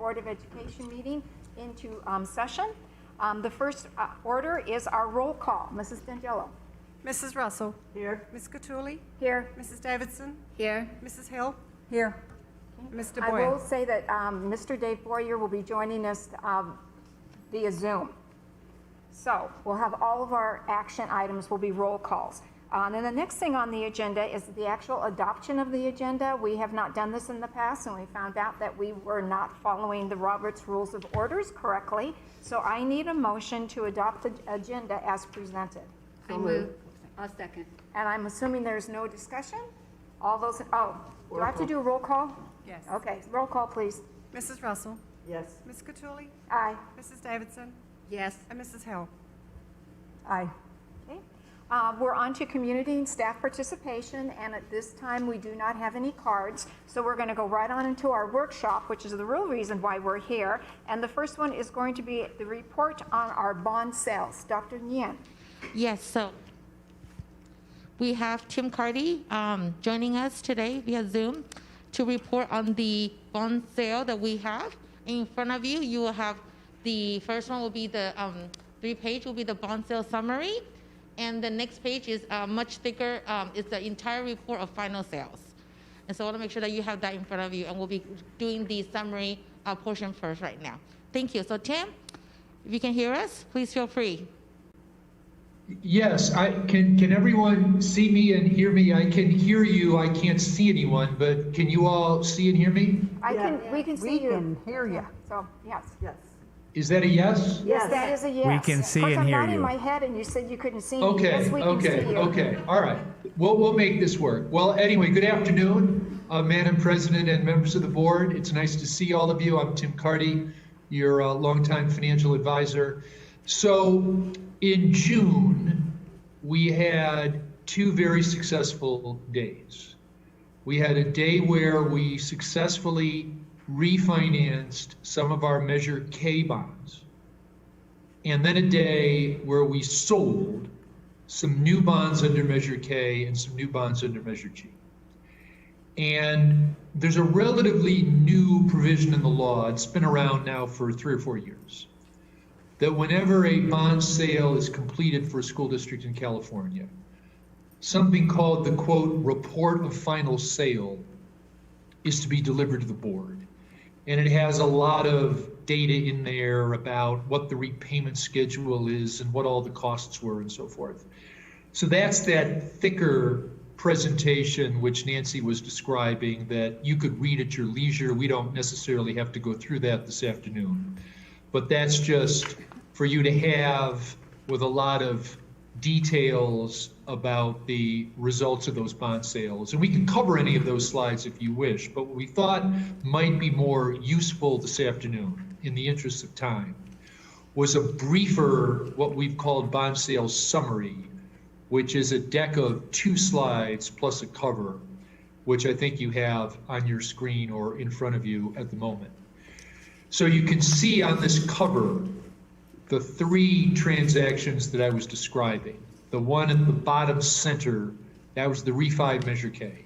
Board of Education meeting into session. The first order is our roll call. Mrs. D'Angelo. Mrs. Russell. Here. Ms. Cattouli. Here. Mrs. Davidson. Here. Mrs. Hill. Here. Mr. I Boyer. will say that Mr. Dave Boyer will be joining us via Zoom. So we'll have all of our action items will be roll calls. And the next thing on the agenda is the actual adoption of the agenda. We have not done this in the past, and we found out that we were not following the Roberts Rules of Orders correctly. So I need a motion to adopt the agenda as presented. I move. I'll second. And I'm assuming there's no discussion? All those, oh, do I have to do a roll call? Yes. Okay, roll call, please. Mrs. Russell. Yes. Ms. Cattouli. Aye. Mrs. Davidson. Yes. And Mrs. Hill. Aye. Okay. We're on to community and staff participation, and at this time we do not have any cards, so we're going to go right on into our workshop, which is the real reason why we're here. And the first one is going to be the report on our bond sales. Dr. Nguyen. Yes, so we have Tim Cardy joining us today via Zoom to report on the bond sale that we have. In front of you, you will have the first one will be the 3-page will be the bond sale summary. And the next page is much thicker. It's the entire report of final sales. And so I want to make sure that you have that in front of you. And we'll be doing the summary portion first right now. Thank you. So Tim, if you can hear us, please feel free. Yes, can everyone see me and hear me? I can hear you. I can't see anyone, but can you all see and hear me? We can see you. We can hear you. So, yes. Yes. Is that a yes? Yes, that is a yes. We can see Of course, and hear I'm not in you. my head, and you said you couldn't see me. Okay, Yes, we can see okay, you. okay. All right. We'll make this work. Well, anyway, good afternoon, Madam President and members of the board. It's nice to see all of you. I'm Tim Cardy, your longtime financial advisor. So in June, we had 2 very successful days. We had a day where we successfully refinanced some of our Measure K bonds, and then a day where we sold some new bonds under Measure K and some new bonds under Measure G. And there's a relatively new provision in the law, it's been around now for 3 or 4 years, that whenever a bond sale is completed for a school district in California, something called the, quote, report of final sale is to be delivered to the board. And it has a lot of data in there about what the repayment schedule is and what all the costs were and so forth. So that's that thicker presentation which Nancy was describing that you could read at your leisure. We don't necessarily have to go through that this afternoon. But that's just for you to have with a lot of details about the results of those bond sales. And we can cover any of those slides if you wish, but what we thought might be more useful this afternoon in the interest of time was a briefer, what we've called bond sales summary, which is a deck of 2 slides plus a cover, which I think you have on your screen or in front of you at the moment. So you can see on this cover the 3 transactions that I was describing. The one at the bottom center, that was the refi Measure K.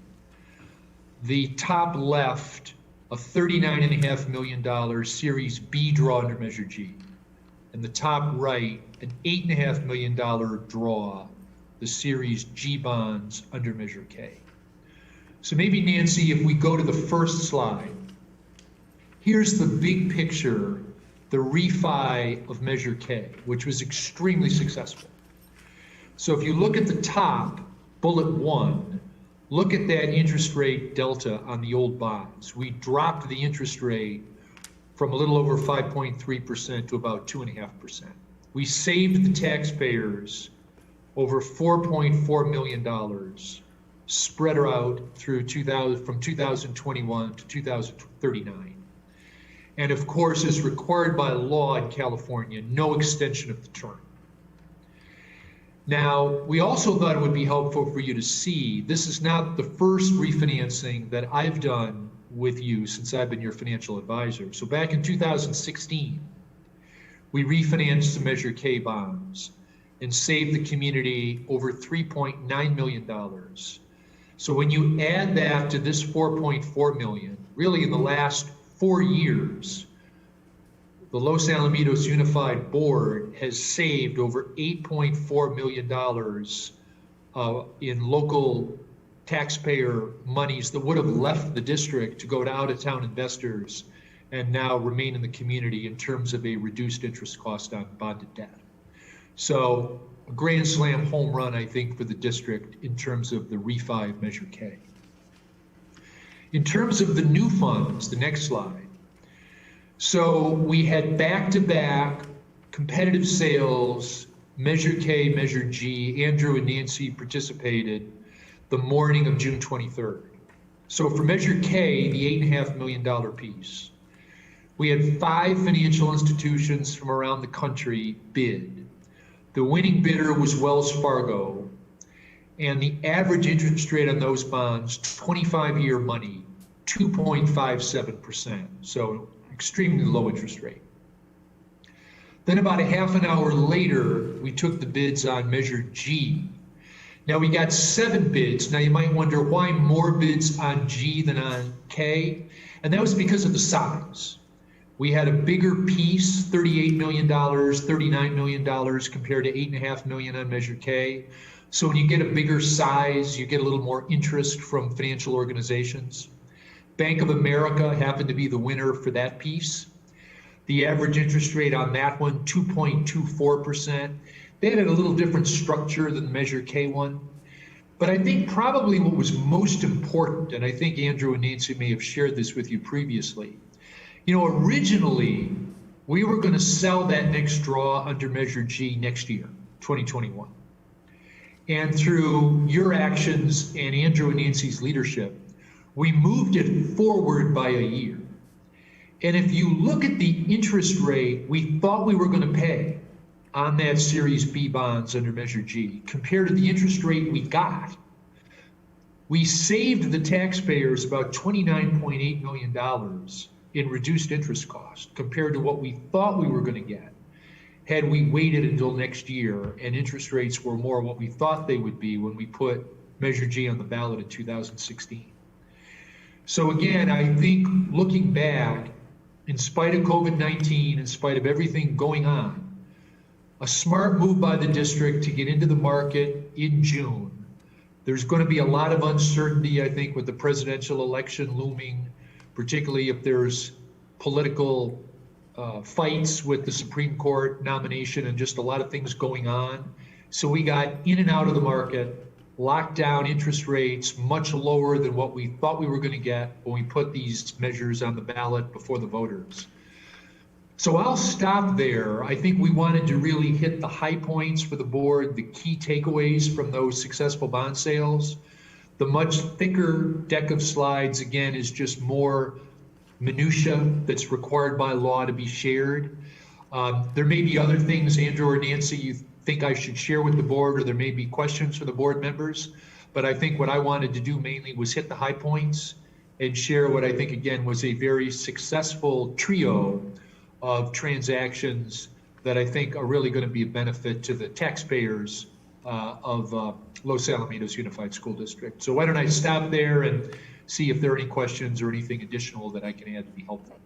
The top left, a $39.5 million Series B draw under Measure G. And the top right, an $8.5 million draw, the Series G bonds under Measure K. So maybe, Nancy, if we go to the first slide, here's the big picture, the refi of Measure K, which was extremely successful. So if you look at the top, bullet 1, look at that interest rate delta on the old bonds. We dropped the interest rate from a little over 5.3% to about 2.5%. We saved the taxpayers over $4.4 million spread out through from 2021 to 2039. And of course, as required by law in California, no extension of the term. Now, we also thought it would be helpful for you to see, this is not the first refinancing that I've done with you since I've been your financial advisor. So back in 2016, we refinanced the Measure K bonds and saved the community over $3.9 million. So when you add that to this $4.4 million, really in the last 4 years, the Los Alamitos Unified Board has saved over $8.4 million in local taxpayer monies that would have left the district to go to out-of-town investors and now remain in the community in terms of a reduced interest cost on bonded debt. So a grand slam home run, I think, for the district in terms of the refi of Measure K. In terms of the new funds, the next slide. So we had back-to-back competitive sales, Measure K, Measure G. Andrew and Nancy participated the morning of June 23rd. So for Measure K, the $8.5 million piece, we had 5 financial institutions from around the country bid. The winning bidder was Wells Fargo, and the average interest rate on those bonds, 25-year money, 2.57%, so extremely low interest rate. Then about a half an hour later, we took the bids on Measure G. Now we got 7 bids. Now you might wonder why more bids on G than on K, and that was because of the size. We had a bigger piece, $38 million, $39 million compared to $8.5 million on Measure K. So when you get a bigger size, you get a little more interest from financial organizations. Bank of America happened to be the winner for that piece. The average interest rate on that one, 2.24%. They had a little different structure than the Measure K one. But I think probably what was most important, and I think Andrew and Nancy may have shared this with you previously, you know, originally, we were going to sell that next draw under Measure G next year, 2021. And through your actions and Andrew and Nancy's leadership, we moved it forward by a year. And if you look at the interest rate we thought we were going to pay on that Series B bonds under Measure G, compared to the interest rate we got, we saved the taxpayers about $29.8 million in reduced interest cost compared to what we thought we were going to get had we waited until next year and interest rates were more what we thought they would be when we put Measure G on the ballot in 2016. So again, I think looking back, in spite of COVID-19, in spite of everything going on, a smart move by the district to get into the market in June. There's going to be a lot of uncertainty, I think, with the presidential election looming, particularly if there's political fights with the Supreme Court nomination and just a lot of things going on. So we got in and out of the market, locked down interest rates much lower than what we thought we were going to get when we put these measures on the ballot before the voters. So I'll stop there. I think we wanted to really hit the high points for the board, the key takeaways from those successful bond sales. The much thicker deck of slides, again, is just more minutia that's required by law to be shared. There may be other things, Andrew or Nancy, you think I should share with the board, or there may be questions for the board members. But I think what I wanted to do mainly was hit the high points and share what I think, again, was a very successful trio of transactions that I think are really going to be a benefit to the taxpayers of Los Alamitos Unified School District. So why don't I stop there and see if there are any questions or anything additional that I can add to be helpful.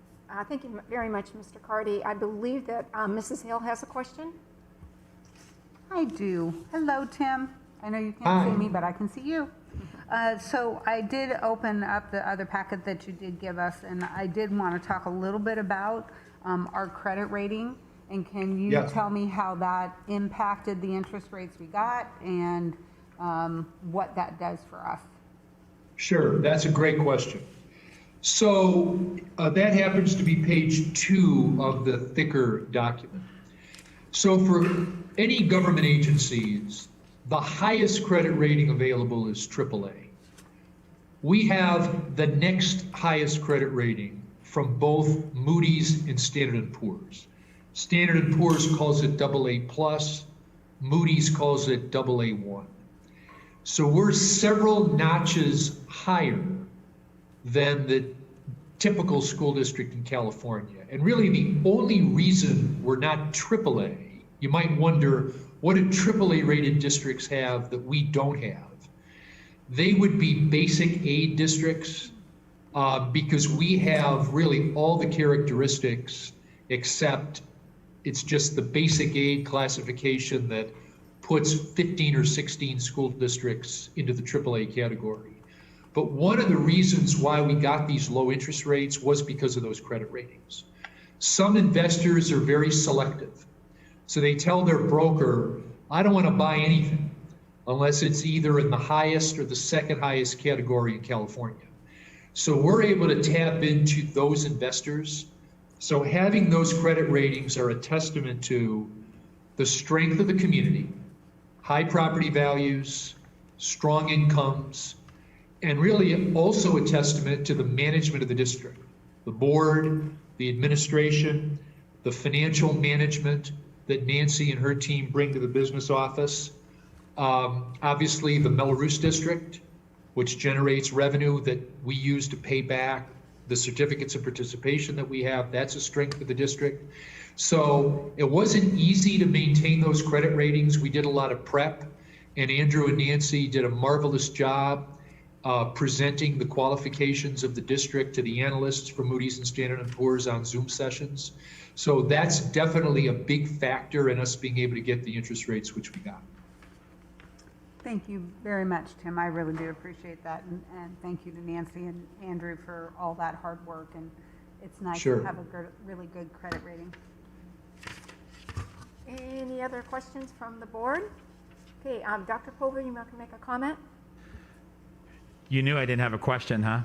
Thank you very much, Mr. Cardy. I believe that Mrs. Hill has a question. I do. Hello, Tim. I know you can't Hi. see me, but I can see you. So I did open up the other packet that you did give us, and I did want to talk a little bit about our credit rating. And can you Yes. tell me how that impacted the interest rates we got and what that does for us? Sure, that's a great question. So that happens to be page 2 of the thicker document. So for any government agencies, the highest credit rating available is AAA. We have the next highest credit rating from both Moody's and Standard & Poor's. Standard & Poor's calls it AA+, Moody's calls it AA1. So we're several notches higher than the typical school district in California. And really the only reason we're not AAA, you might wonder, what do AAA rated districts have that we don't have? They would be basic aid districts because we have really all the characteristics except it's just the basic aid classification that puts 15 or 16 school districts into the AAA category. But one of the reasons why we got these low interest rates was because of those credit ratings. Some investors are very selective. So they tell their broker, I don't want to buy anything unless it's either in the highest or the second highest category in California. So we're able to tap into those investors. So having those credit ratings are a testament to the strength of the community, high property values, strong incomes, and really also a testament to the management of the district, the board, the administration, the financial management that Nancy and her team bring to the business office. Obviously, the Melrose District, which generates revenue that we use to pay back the certificates of participation that we have, that's a strength of the district. So it wasn't easy to maintain those credit ratings. We did a lot of prep, and Andrew and Nancy did a marvelous job presenting the qualifications of the district to the analysts from Moody's and Standard & Poor's on Zoom sessions. So that's definitely a big factor in us being able to get the interest rates which we got. Thank you very much, Tim. I really do appreciate that. And thank you to Nancy and Andrew for all that hard work. And it's nice Sure. to have a really good credit rating. Any other questions from the board? Okay, Dr. Pulver, you want to make a comment? You knew I didn't have a question, huh?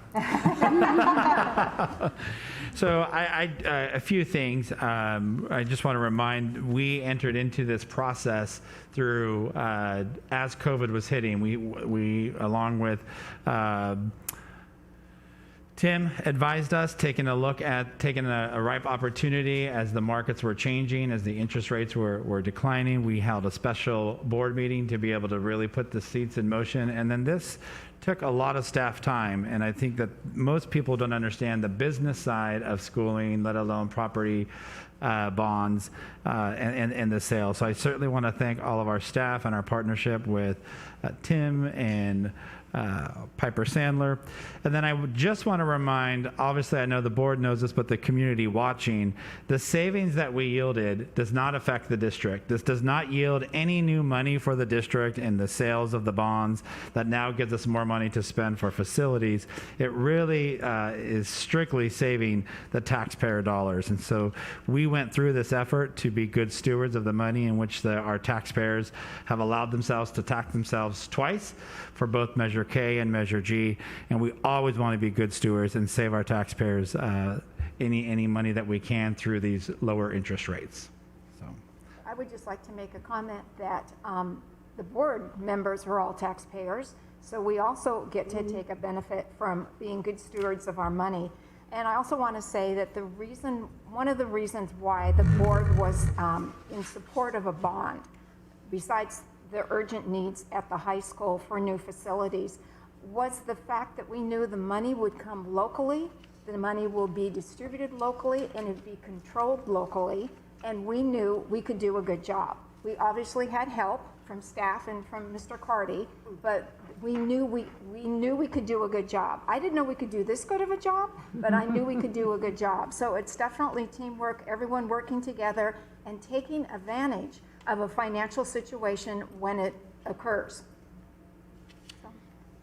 So a few things. I just want to remind, we entered into this process through, as COVID was hitting, we along with Tim advised us, taking a ripe opportunity as the markets were changing, as the interest rates were declining. We held a special board meeting to be able to really put the seats in motion. And then this took a lot of staff time. And I think that most people don't understand the business side of schooling, let alone property bonds and the sale. So I certainly want to thank all of our staff and our partnership with Tim and Piper Sandler. And then I would just want to remind, obviously I know the board knows this, but the community watching, the savings that we yielded does not affect the district. This does not yield any new money for the district in the sales of the bonds that now gives us more money to spend for facilities. It really is strictly saving the taxpayer dollars. And so we went through this effort to be good stewards of the money in which our taxpayers have allowed themselves to tax themselves twice for both Measure K and Measure G, and we always want to be good stewards and save our taxpayers any money that we can through these lower interest rates. So, I would just like to make a comment that the board members are all taxpayers, so we also get to take a benefit from being good stewards of our money. And I also want to say that one of the reasons why the board was in support of a bond, besides the urgent needs at the high school for new facilities, was the fact that we knew the money would come locally, the money will be distributed locally, and it'd be controlled locally, and we knew we could do a good job. We obviously had help from staff and from Mr. Carty, but we knew we could do a good job. I didn't know we could do this good of a job, but I knew we could do a good job. So it's definitely teamwork, everyone working together and taking advantage of a financial situation when it occurs. So,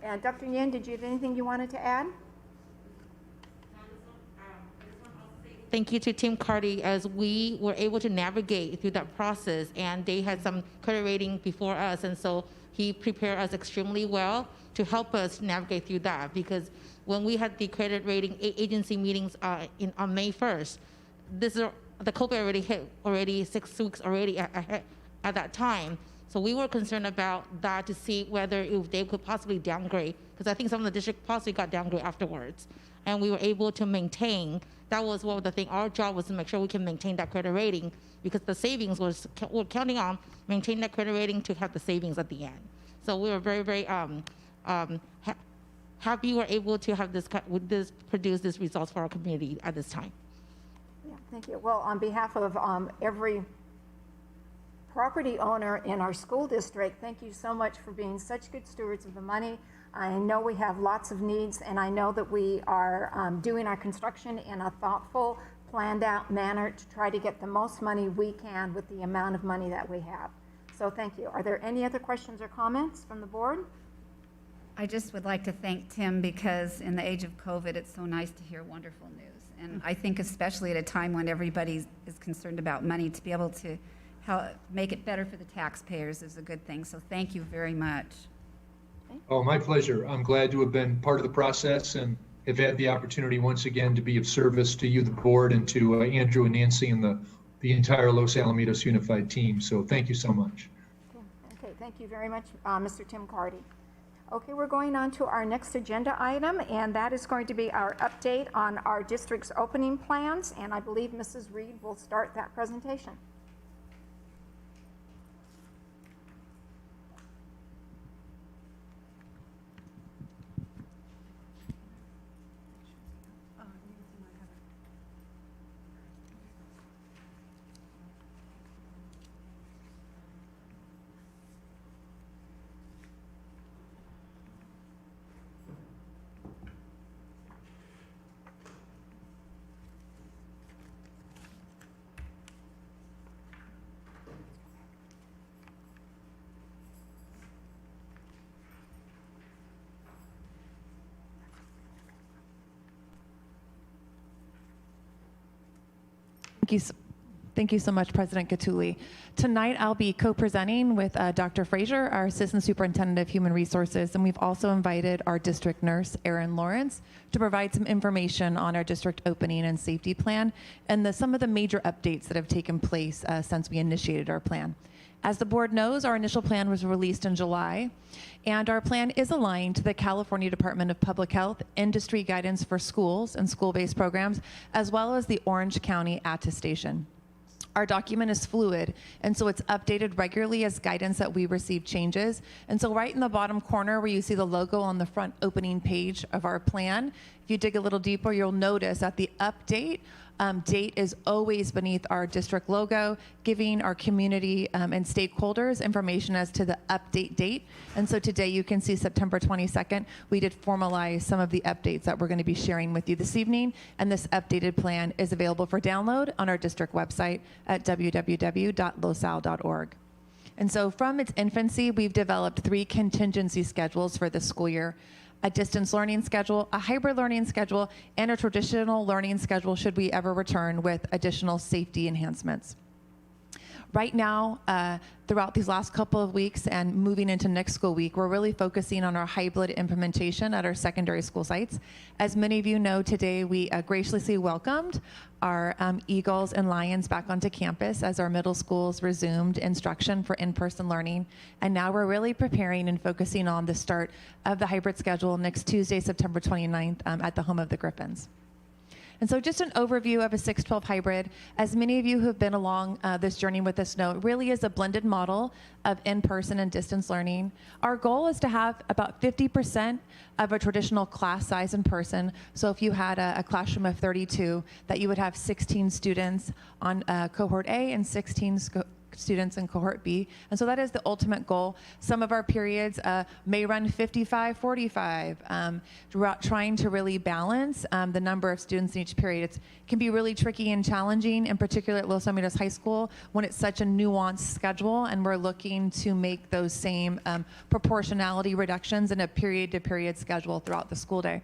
and Dr. Yen, did you have anything you wanted to add? Thank you to Tim Carty, as we were able to navigate through that process, and they had some credit rating before us, and so he prepared us extremely well to help us navigate through that, because when we had the credit rating agency meetings on May 1st, the COVID already hit 6 weeks already at that time. So we were concerned about that to see whether if they could possibly downgrade, because I think some of the district possibly got downgraded afterwards. And we were able to maintain, that was one of the things, our job was to make sure we can maintain that credit rating, because the savings we're counting on maintaining that credit rating to have the savings at the end. So we were very, very happy we were able to have produce this results for our community at this time. Yeah, thank you. Well, on behalf of every property owner in our school district, thank you so much for being such good stewards of the money. I know we have lots of needs, and I know that we are doing our construction in a thoughtful, planned out manner to try to get the most money we can with the amount of money that we have. So thank you. Are there any other questions or comments from the board? I just would like to thank Tim because in the age of COVID, it's so nice to hear wonderful news. And I think especially at a time when everybody is concerned about money, to be able to help make it better for the taxpayers is a good thing. So thank you very much. Oh, my pleasure. I'm glad to have been part of the process and have had the opportunity once again to be of service to you, the board, and to Andrew and Nancy and the entire Los Alamitos Unified team. So thank you so much. Okay, thank you very much, Mr. Tim Cardy. Okay, we're going on to our next agenda item, and that is going to be our update on our district's opening plans, and I believe Mrs. Reed will start that presentation. Thank you so much, President Gatuli. Tonight, I'll be co-presenting with Dr. Frazier, our Assistant Superintendent of Human Resources, and we've also invited our district nurse, Erin Lawrence, to provide some information on our district opening and safety plan and some of the major updates that have taken place since we initiated our plan. As the board knows, our initial plan was released in July, and our plan is aligned to the California Department of Public Health industry guidance for schools and school-based programs, as well as the Orange County attestation. Our document is fluid, and so it's updated regularly as guidance that we receive changes. And so right in the bottom corner where you see the logo on the front opening page of our plan, if you dig a little deeper, you'll notice that the update date is always beneath our district logo, giving our community and stakeholders information as to the update date. And so today you can see September 22nd, we did formalize some of the updates that we're going to be sharing with you this evening. And this updated plan is available for download on our district website at www.losal.org. And so from its infancy, we've developed 3 contingency schedules for this school year: a distance learning schedule, a hybrid learning schedule, and a traditional learning schedule should we ever return with additional safety enhancements. Right now, throughout these last couple of weeks and moving into next school week, we're really focusing on our hybrid implementation at our secondary school sites. As many of you know, today we graciously welcomed our Eagles and Lions back onto campus as our middle schools resumed instruction for in-person learning. And now we're really preparing and focusing on the start of the hybrid schedule next Tuesday, September 29th at the home of the Griffins. And so just an overview of a 6-12 hybrid. As many of you who have been along this journey with us know, it really is a blended model of in-person and distance learning. Our goal is to have about 50% of a traditional class size in person. So if you had a classroom of 32, that you would have 16 students on cohort A and 16 students in cohort B. And so that is the ultimate goal. Some of our periods may run 55, 45, trying to really balance the number of students in each period. It can be really tricky and challenging, in particular at Los Alamitos High School, when it's such a nuanced schedule and we're looking to make those same proportionality reductions in a period-to-period schedule throughout the school day.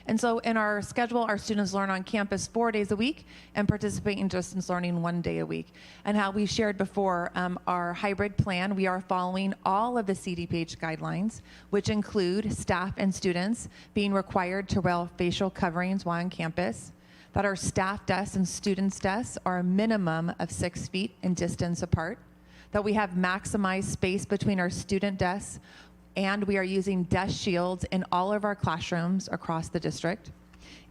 And so in our schedule, our students learn on campus 4 days a week and participate in distance learning 1 day a week. And how we shared before, our hybrid plan, we are following all of the CDPH guidelines, which include staff and students being required to wear facial coverings while on campus, that our staff desks and students' desks are a minimum of 6 feet in distance apart, that we have maximized space between our student desks, and we are using desk shields in all of our classrooms across the district.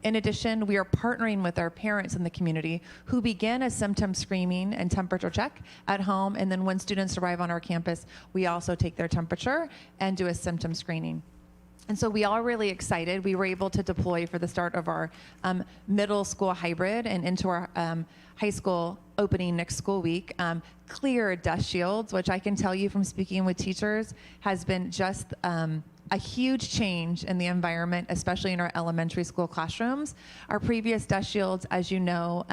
In addition, we are partnering with our parents in the community who begin a symptom screening and temperature check at home, and then when students arrive on our campus, we also take their temperature and do a symptom screening. And so we are really excited. We were able to deploy for the start of our middle school hybrid and into our high school opening next school week. Clear dust shields, which I can tell you from speaking with teachers has been just a huge change in the environment, especially in our elementary school classrooms. Our previous dust shields, as you know,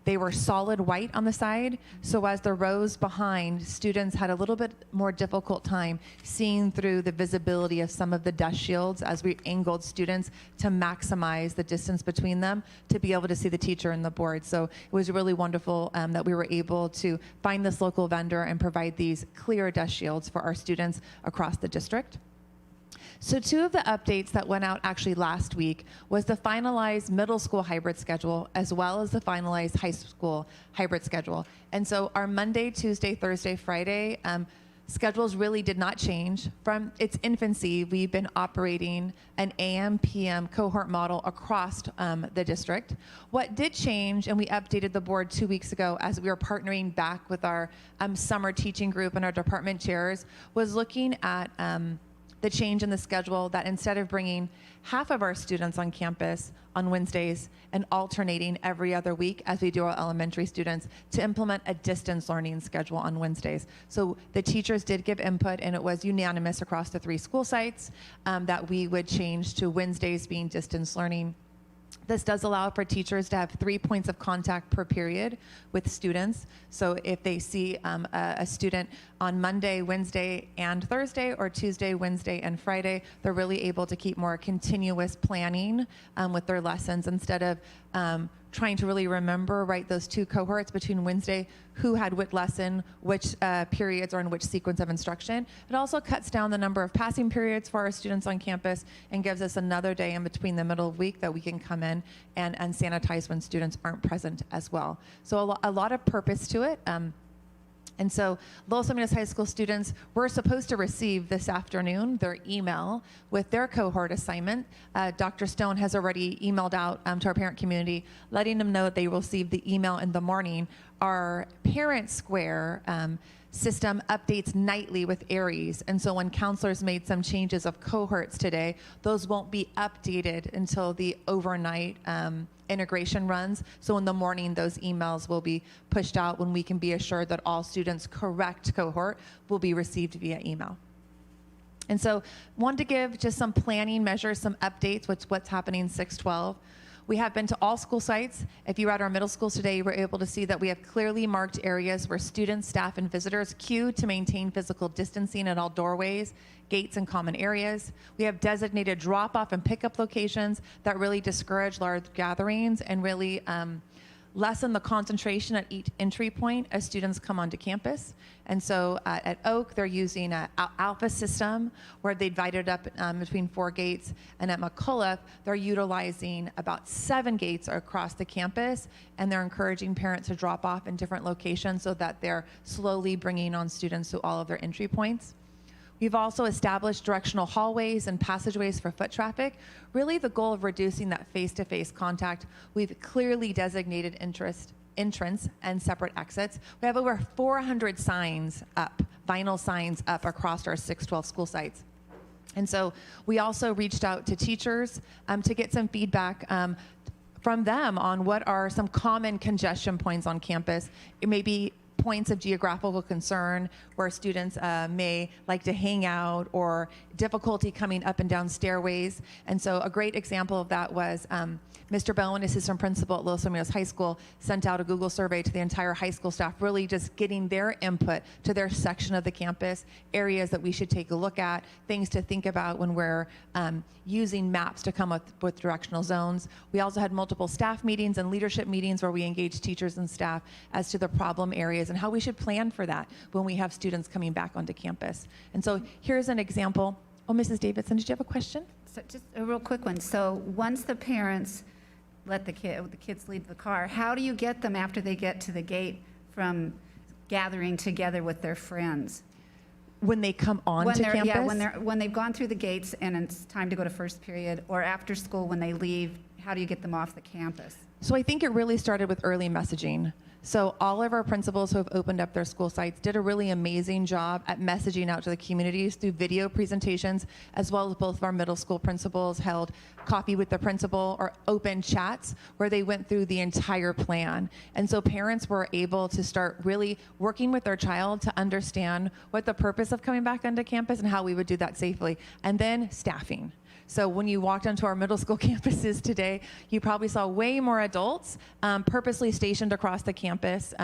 they were solid white on the side. So as the rows behind, students had a little bit more difficult time seeing through the visibility of some of the dust shields as we angled students to maximize the distance between them to be able to see the teacher and the board. So it was really wonderful that we were able to find this local vendor and provide these clear dust shields for our students across the district. So 2 of the updates that went out actually last week was the finalized middle school hybrid schedule as well as the finalized high school hybrid schedule. And so our Monday, Tuesday, Thursday, Friday schedules really did not change. From its infancy, we've been operating an AM/PM cohort model across the district. What did change, and we updated the board 2 weeks ago as we were partnering back with our summer teaching group and our department chairs, was looking at the change in the schedule that instead of bringing half of our students on campus on Wednesdays and alternating every other week as we do our elementary students, to implement a distance learning schedule on Wednesdays. So the teachers did give input, and it was unanimous across the 3 school sites that we would change to Wednesdays being distance learning. This does allow for teachers to have 3 points of contact per period with students. So if they see a student on Monday, Wednesday, and Thursday, or Tuesday, Wednesday, and Friday, they're really able to keep more continuous planning with their lessons instead of trying to really remember, right, those 2 cohorts between Wednesday, who had what lesson, which periods are in which sequence of instruction. It also cuts down the number of passing periods for our students on campus and gives us another day in between the middle of the week that we can come in and sanitize when students aren't present as well. So a lot of purpose to it. And so Los Alamitos High School students were supposed to receive this afternoon their email with their cohort assignment. Dr. Stone has already emailed out to our parent community, letting them know that they will receive the email in the morning. Our Parent Square system updates nightly with Aries. And so when counselors made some changes of cohorts today, those won't be updated until the overnight integration runs. So in the morning, those emails will be pushed out when we can be assured that all students' correct cohort will be received via email. And so wanted to give just some planning measures, some updates with what's happening 6/12. We have been to all school sites. If you were at our middle schools today, you were able to see that we have clearly marked areas where students, staff, and visitors queue to maintain physical distancing at all doorways, gates, and common areas. We have designated drop-off and pickup locations that really discourage large gatherings and really lessen the concentration at each entry point as students come onto campus. And so at Oak, they're using an Alpha system where they divided up between 4 gates. And at McCullough, they're utilizing about 7 gates across the campus. And they're encouraging parents to drop off in different locations so that they're slowly bringing on students to all of their entry points. We've also established directional hallways and passageways for foot traffic. Really the goal of reducing that face-to-face contact. We've clearly designated entrance and separate exits. We have over 400 signs up, vinyl signs up across our 6/12 school sites. And so we also reached out to teachers to get some feedback from them on what are some common congestion points on campus. It may be points of geographical concern where students may like to hang out or difficulty coming up and down stairways. And so a great example of that was Mr. Bowen, assistant principal at Los Alamitos High School, sent out a Google survey to the entire high school staff, really just getting their input to their section of the campus, areas that we should take a look at, things to think about when we're using maps to come up with directional zones. We also had multiple staff meetings and leadership meetings where we engaged teachers and staff as to the problem areas and how we should plan for that when we have students coming back onto campus. And so here's an example. Oh, Mrs. Davidson, did you have a question? So just a real quick one. So once the parents let the kids leave the car, how do you get them after they get to the gate from gathering together with their friends? When they come on to campus? Yeah, when they've gone through the gates and it's time to go to first period, or after school when they leave, how do you get them off the campus? So I think it really started with early messaging. So all of our principals who have opened up their school sites did a really amazing job at messaging out to the communities through video presentations, as well as both of our middle school principals held coffee with the principal or open chats where they went through the entire plan. And so parents were able to start really working with their child to understand what the purpose of coming back onto campus and how we would do that safely. And then staffing. So when you walked onto our middle school campuses today, you probably saw way more adults purposely stationed across the campus,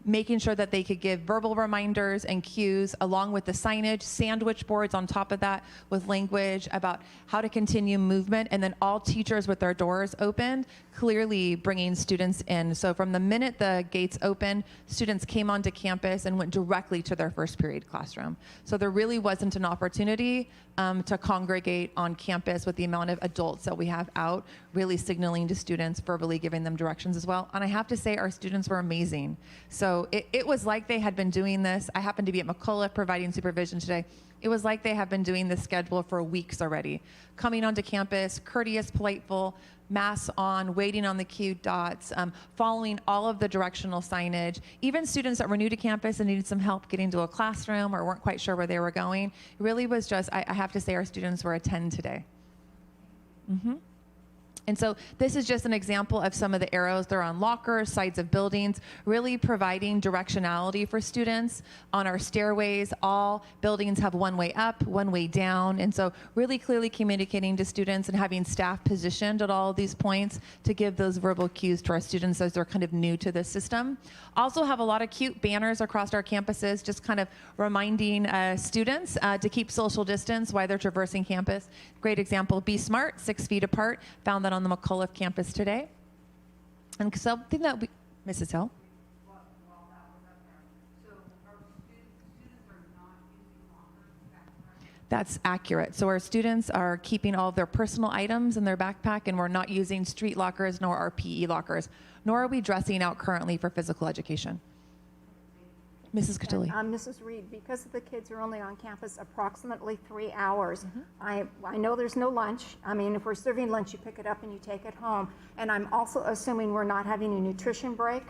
making sure that they could give verbal reminders and cues along with the signage, sandwich boards on top of that with language about how to continue movement, and then all teachers with their doors opened, clearly bringing students in. So from the minute the gates opened, students came onto campus and went directly to their first period classroom. So there really wasn't an opportunity to congregate on campus with the amount of adults that we have out, really signaling to students, verbally giving them directions as well. And I have to say, our students were amazing. So it was like they had been doing this. I happened to be at McCullough providing supervision today. It was like they have been doing this schedule for weeks already. Coming onto campus, courteous, politeful, masks on, waiting on the cue dots, following all of the directional signage. Even students that were new to campus and needed some help getting to a classroom or weren't quite sure where they were going. It really was just, I have to say, our students were a 10 today. And so this is just an example of some of the arrows. They're on lockers, sides of buildings, really providing directionality for students. On our stairways, all buildings have one way up, one way down. And so really clearly communicating to students and having staff positioned at all of these points to give those verbal cues to our students as they're kind of new to the system. Also have a lot of cute banners across our campuses, just kind of reminding students to keep social distance while they're traversing campus. Great example, be smart, 6 feet apart. Found that on the McCullough campus today. And something that we, Mrs. Hill? That's accurate. So our students are keeping all of their personal items in their backpack, and we're not using street lockers nor our PE lockers, nor are we dressing out currently for physical education. Mrs. Catulli. Mrs. Reed, because the kids are only on campus approximately 3 hours, I know there's no lunch. I mean, if we're serving lunch, you pick it up and you take it home. And I'm also assuming we're not having a nutrition break.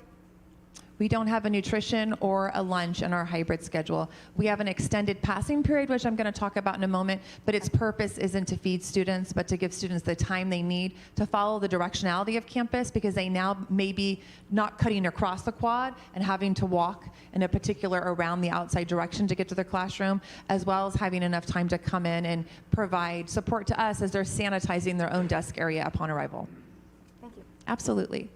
We don't have a nutrition or a lunch in our hybrid schedule. We have an extended passing period, which I'm going to talk about in a moment, but its purpose isn't to feed students, but to give students the time they need to follow the directionality of campus, because they now may be not cutting across the quad and having to walk in a particular around the outside direction to get to their classroom, as well as having enough time to come in and provide support to us as they're sanitizing their own desk area upon arrival. Thank you. Absolutely.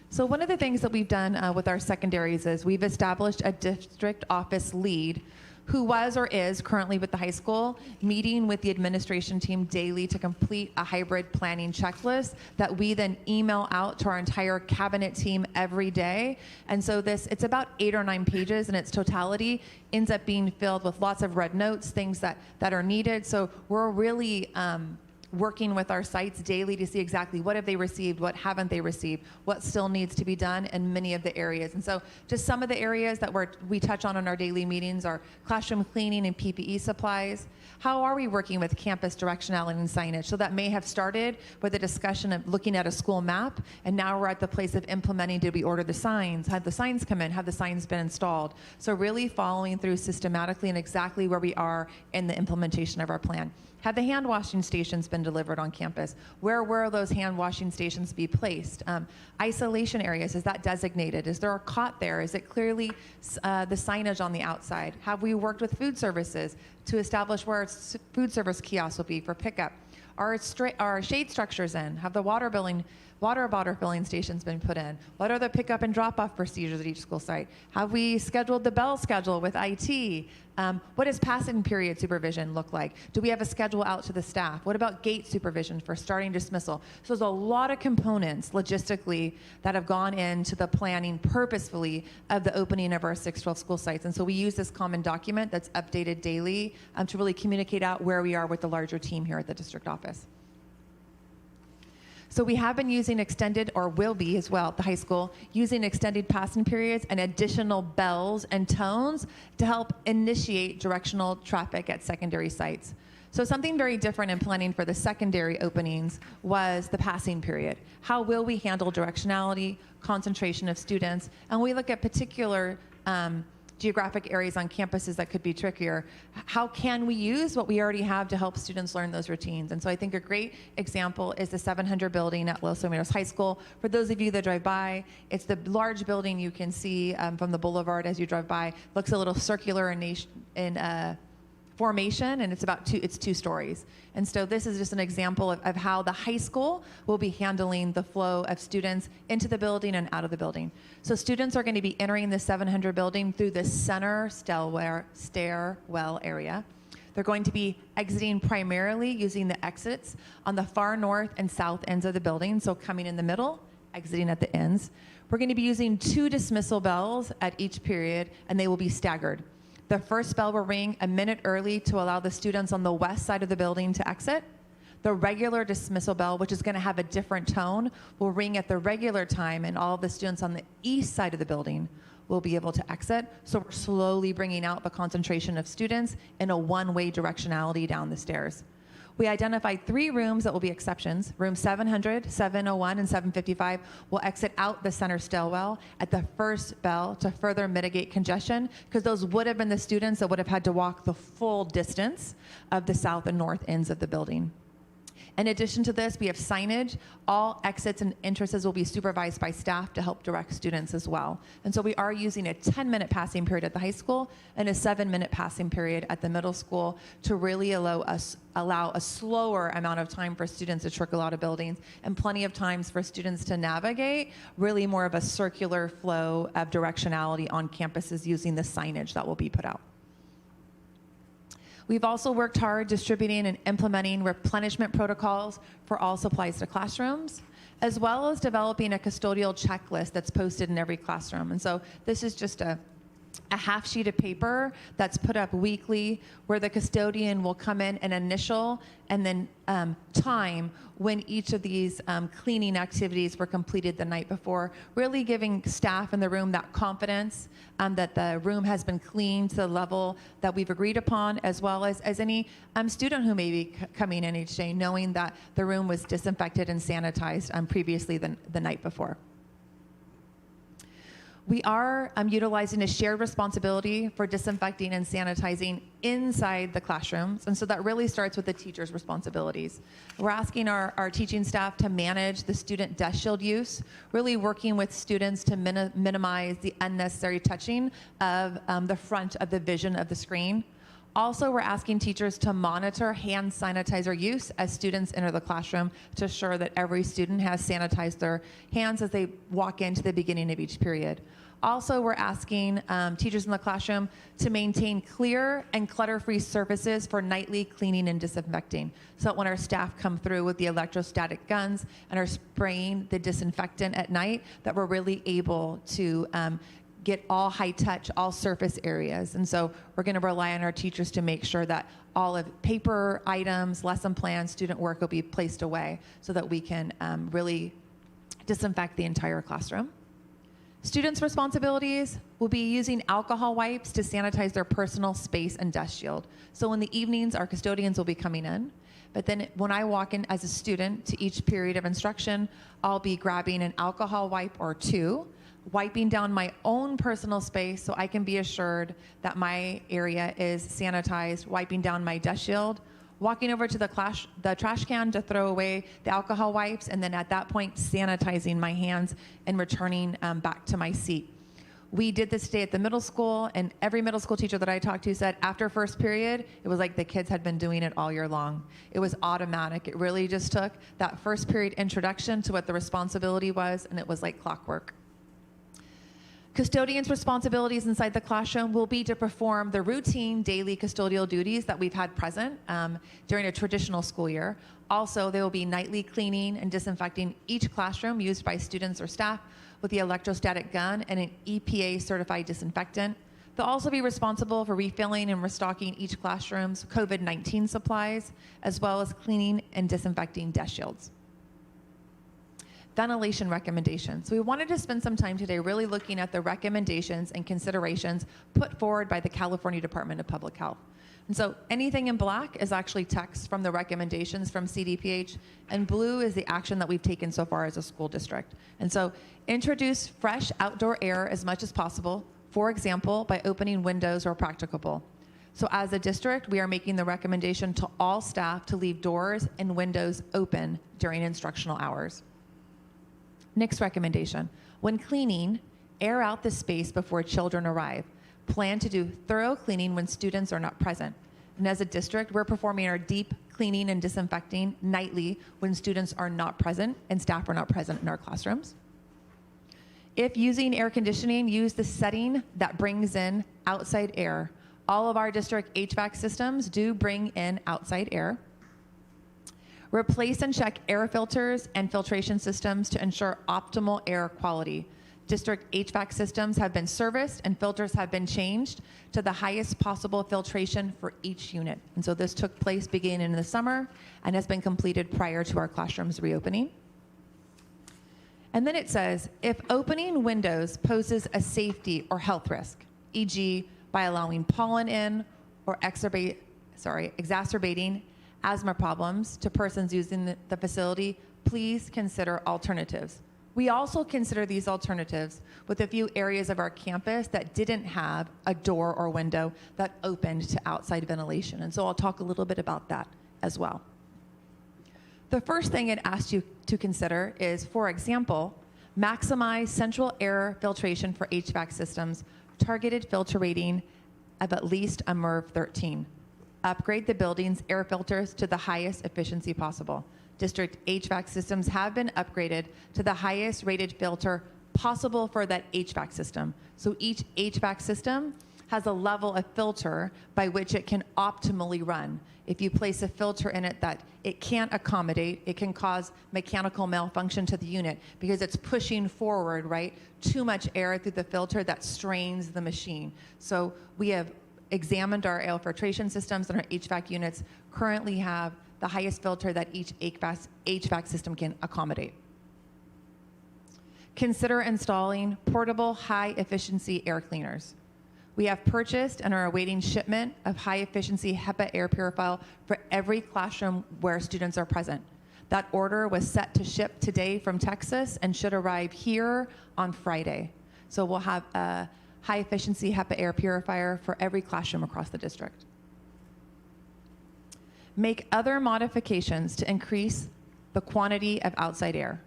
So one of the things that we've done with our secondaries is we've established a district office lead who was or is currently with the high school, meeting with the administration team daily to complete a hybrid planning checklist that we then email out to our entire cabinet team every day. And so it's about 8 or 9 pages in its totality, ends up being filled with lots of red notes, things that are needed. So we're really working with our sites daily to see exactly what have they received, what haven't they received, what still needs to be done in many of the areas. And so just some of the areas that we touch on in our daily meetings are classroom cleaning and PPE supplies. How are we working with campus directionality and signage? So that may have started with a discussion of looking at a school map, and now we're at the place of implementing. Did we order the signs? Have the signs come in? Have the signs been installed? So really following through systematically and exactly where we are in the implementation of our plan. Have the hand washing stations been delivered on campus? Where will those hand washing stations be placed? Isolation areas, is that designated? Is there a cot there? Is it clearly the signage on the outside? Have we worked with food services to establish where food service kiosks will be for pickup? Are shade structures in? Have the water bottle filling stations been put in? What are the pickup and drop-off procedures at each school site? Have we scheduled the bell schedule with IT? What does passing period supervision look like? Do we have a schedule out to the staff? What about gate supervision for starting dismissal? So there's a lot of components logistically that have gone into the planning purposefully of the opening of our 612 school sites. And so we use this common document that's updated daily to really communicate out where we are with the larger team here at the district office. So we have been using extended, or will be as well at the high school, using extended passing periods and additional bells and tones to help initiate directional traffic at secondary sites. So something very different in planning for the secondary openings was the passing period. How will we handle directionality, concentration of students, and we look at particular geographic areas on campuses that could be trickier. How can we use what we already have to help students learn those routines? And so I think a great example is the 700 building at Los Alamitos High School. For those of you that drive by, it's the large building you can see from the boulevard as you drive by. Looks a little circular in formation, and it's two stories. And so this is just an example of how the high school will be handling the flow of students into the building and out of the building. So students are going to be entering the 700 building through the center stairwell area. They're going to be exiting primarily using the exits on the far north and south ends of the building, so coming in the middle, exiting at the ends. We're going to be using 2 dismissal bells at each period, and they will be staggered. The first bell will ring a minute early to allow the students on the west side of the building to exit. The regular dismissal bell, which is going to have a different tone, will ring at the regular time, and all of the students on the east side of the building will be able to exit. So we're slowly bringing out the concentration of students in a one-way directionality down the stairs. We identified 3 rooms that will be exceptions. Room 700, 701, and 755 will exit out the center stairwell at the first bell to further mitigate congestion, because those would have been the students that would have had to walk the full distance of the south and north ends of the building. In addition to this, we have signage. All exits and entrances will be supervised by staff to help direct students as well. And so we are using a 10-minute passing period at the high school and a 7-minute passing period at the middle school to really allow a slower amount of time for students to trickle out of buildings and plenty of times for students to navigate really more of a circular flow of directionality on campuses using the signage that will be put out. We've also worked hard distributing and implementing replenishment protocols for all supplies to classrooms, as well as developing a custodial checklist that's posted in every classroom. And so this is just a half sheet of paper that's put up weekly where the custodian will come in and initial and then time when each of these cleaning activities were completed the night before, really giving staff in the room that confidence that the room has been cleaned to the level that we've agreed upon, as well as any student who may be coming in each day, knowing that the room was disinfected and sanitized previously the night before. We are utilizing a shared responsibility for disinfecting and sanitizing inside the classrooms, and so that really starts with the teacher's responsibilities. We're asking our teaching staff to manage the student desk shield use, really working with students to minimize the unnecessary touching of the front of the vision of the screen. Also, we're asking teachers to monitor hand sanitizer use as students enter the classroom to ensure that every student has sanitized their hands as they walk into the beginning of each period. Also, we're asking teachers in the classroom to maintain clear and clutter-free surfaces for nightly cleaning and disinfecting, so that when our staff come through with the electrostatic guns and are spraying the disinfectant at night, that we're really able to get all high touch, all surface areas. And so we're going to rely on our teachers to make sure that all of paper items, lesson plans, student work will be placed away so that we can really disinfect the entire classroom. Students' responsibilities will be using alcohol wipes to sanitize their personal space and desk shield. So in the evenings, our custodians will be coming in. But then when I walk in as a student to each period of instruction, I'll be grabbing an alcohol wipe or 2, wiping down my own personal space so I can be assured that my area is sanitized, wiping down my desk shield, walking over to the trash can to throw away the alcohol wipes, and then at that point sanitizing my hands and returning back to my seat. We did this today at the middle school, and every middle school teacher that I talked to said after first period, it was like the kids had been doing it all year long. It was automatic. It really just took that first period introduction to what the responsibility was, and it was like clockwork. Custodians' responsibilities inside the classroom will be to perform the routine daily custodial duties that we've had present during a traditional school year. Also, they will be nightly cleaning and disinfecting each classroom used by students or staff with the electrostatic gun and an EPA-certified disinfectant. They'll also be responsible for refilling and restocking each classroom's COVID-19 supplies, as well as cleaning and disinfecting desk shields. Ventilation recommendations. So we wanted to spend some time today really looking at the recommendations and considerations put forward by the California Department of Public Health. And so anything in black is actually text from the recommendations from CDPH, and blue is the action that we've taken so far as a school district. And so introduce fresh outdoor air as much as possible, for example, by opening windows where practicable. So as a district, we are making the recommendation to all staff to leave doors and windows open during instructional hours. Next recommendation, when cleaning, air out the space before children arrive. Plan to do thorough cleaning when students are not present. And as a district, we're performing our deep cleaning and disinfecting nightly when students are not present and staff are not present in our classrooms. If using air conditioning, use the setting that brings in outside air. All of our district HVAC systems do bring in outside air. Replace and check air filters and filtration systems to ensure optimal air quality. District HVAC systems have been serviced and filters have been changed to the highest possible filtration for each unit. And so this took place beginning in the summer and has been completed prior to our classrooms reopening. And then it says, if opening windows poses a safety or health risk, e.g. by allowing pollen in or exacerbating asthma problems to persons using the facility, please consider alternatives. We also consider these alternatives with a few areas of our campus that didn't have a door or window that opened to outside ventilation. And so I'll talk a little bit about that as well. The first thing it asks you to consider is, for example, maximize central air filtration for HVAC systems, targeted filter rating of at least a MERV 13. Upgrade the building's air filters to the highest efficiency possible. District HVAC systems have been upgraded to the highest rated filter possible for that HVAC system. So each HVAC system has a level of filter by which it can optimally run. If you place a filter in it that it can't accommodate, it can cause mechanical malfunction to the unit because it's pushing forward, right? Too much air through the filter that strains the machine. So we have examined our air filtration systems, and our HVAC units currently have the highest filter that each HVAC system can accommodate. Consider installing portable high-efficiency air cleaners. We have purchased and are awaiting shipment of high-efficiency HEPA air purifier for every classroom where students are present. That order was set to ship today from Texas and should arrive here on Friday. So we'll have a high-efficiency HEPA air purifier for every classroom across the district. Make other modifications to increase the quantity of outside air.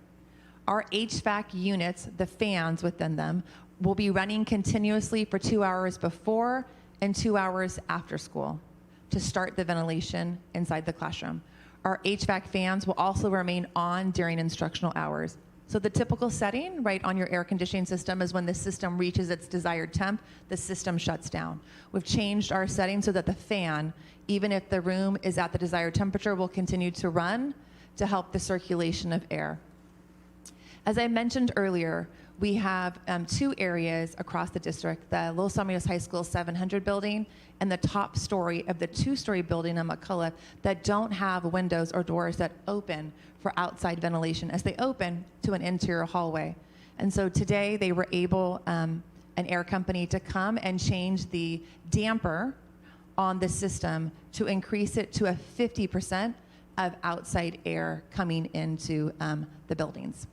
Our HVAC units, the fans within them, will be running continuously for 2 hours before and 2 hours after school to start the ventilation inside the classroom. Our HVAC fans will also remain on during instructional hours. So the typical setting, right, on your air conditioning system is when the system reaches its desired temp, the system shuts down. We've changed our setting so that the fan, even if the room is at the desired temperature, will continue to run to help the circulation of air. As I mentioned earlier, we have 2 areas across the district, the Los Alamitos High School 700 building and the top story of the 2-story building in McCullough that don't have windows or doors that open for outside ventilation as they open to an interior hallway. And so today they were able, an air company, to come and change the damper on the system to increase it to a 50% of outside air coming into the buildings.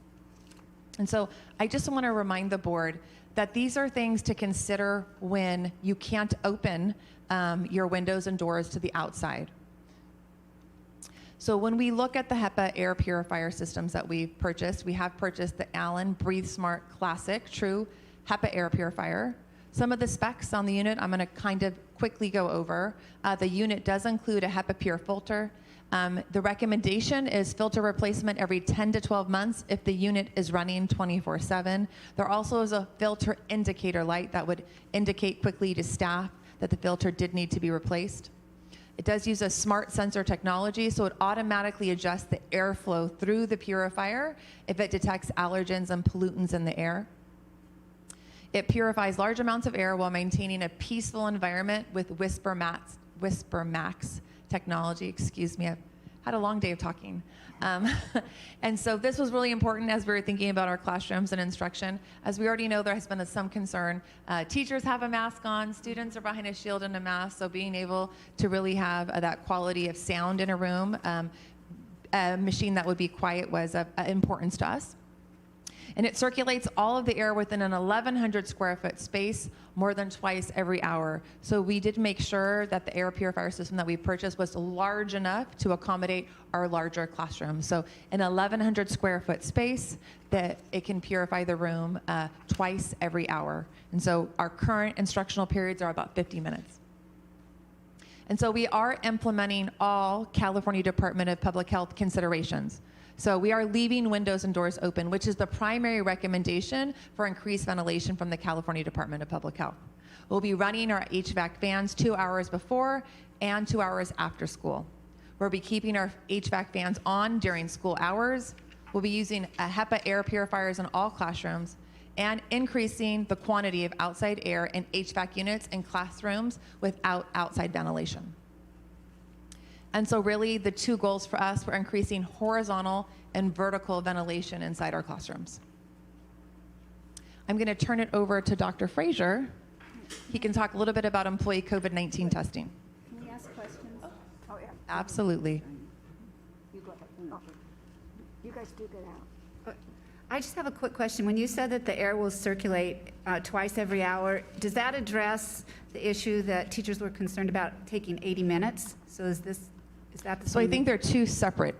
And so I just want to remind the board that these are things to consider when you can't open your windows and doors to the outside. So when we look at the HEPA air purifier systems that we've purchased, we have purchased the Allen Breathe Smart Classic True HEPA air purifier. Some of the specs on the unit I'm going to kind of quickly go over. The unit does include a HEPA Pure filter. The recommendation is filter replacement every 10 to 12 months if the unit is running 24/7. There also is a filter indicator light that would indicate quickly to staff that the filter did need to be replaced. It does use a smart sensor technology, so it automatically adjusts the airflow through the purifier if it detects allergens and pollutants in the air. It purifies large amounts of air while maintaining a peaceful environment with Whisper Max technology. Excuse me, I had a long day of talking. And so this was really important as we were thinking about our classrooms and instruction. As we already know, there has been some concern. Teachers have a mask on, students are behind a shield and a mask, so being able to really have that quality of sound in a room, a machine that would be quiet was of importance to us. And it circulates all of the air within an 1,100 square foot space more than twice every hour. So we did make sure that the air purifier system that we purchased was large enough to accommodate our larger classroom. So an 1,100 square foot space that it can purify the room twice every hour. And so our current instructional periods are about 50 minutes. And so we are implementing all California Department of Public Health considerations. So we are leaving windows and doors open, which is the primary recommendation for increased ventilation from the California Department of Public Health. We'll be running our HVAC fans 2 hours before and 2 hours after school. We'll be keeping our HVAC fans on during school hours. We'll be using HEPA air purifiers in all classrooms and increasing the quantity of outside air in HVAC units in classrooms without outside ventilation. And so really the two goals for us were increasing horizontal and vertical ventilation inside our classrooms. I'm going to turn it over to Dr. Frazier. He can talk a little bit about employee COVID-19 testing. Can we ask questions? Oh, yeah. Absolutely. You go ahead. Oh. You guys do get out. I just have a quick question. When you said that the air will circulate twice every hour, does that address the issue that teachers were concerned about taking 80 minutes? So is that the So I same? think they're two separate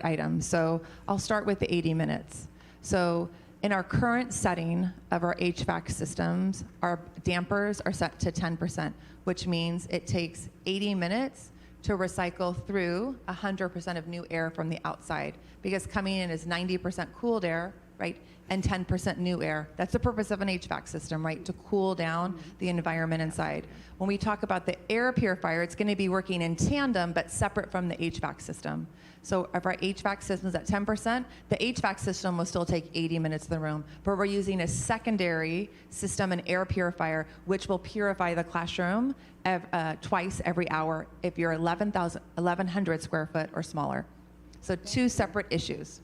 items. So I'll start with the 80 minutes. So in our current setting of our HVAC systems, our dampers are set to 10%, which means it takes 80 minutes to recycle through 100% of new air from the outside, because coming in is 90% cooled air, right, and 10% new air. That's the purpose of an HVAC system, right, to cool down the environment inside. When we talk about the air purifier, it's going to be working in tandem but separate from the HVAC system. So if our HVAC system is at 10%, the HVAC system will still take 80 minutes in the room, but we're using a secondary system, an air purifier, which will purify the classroom twice every hour if you're 1,100 square foot or smaller. So two separate issues.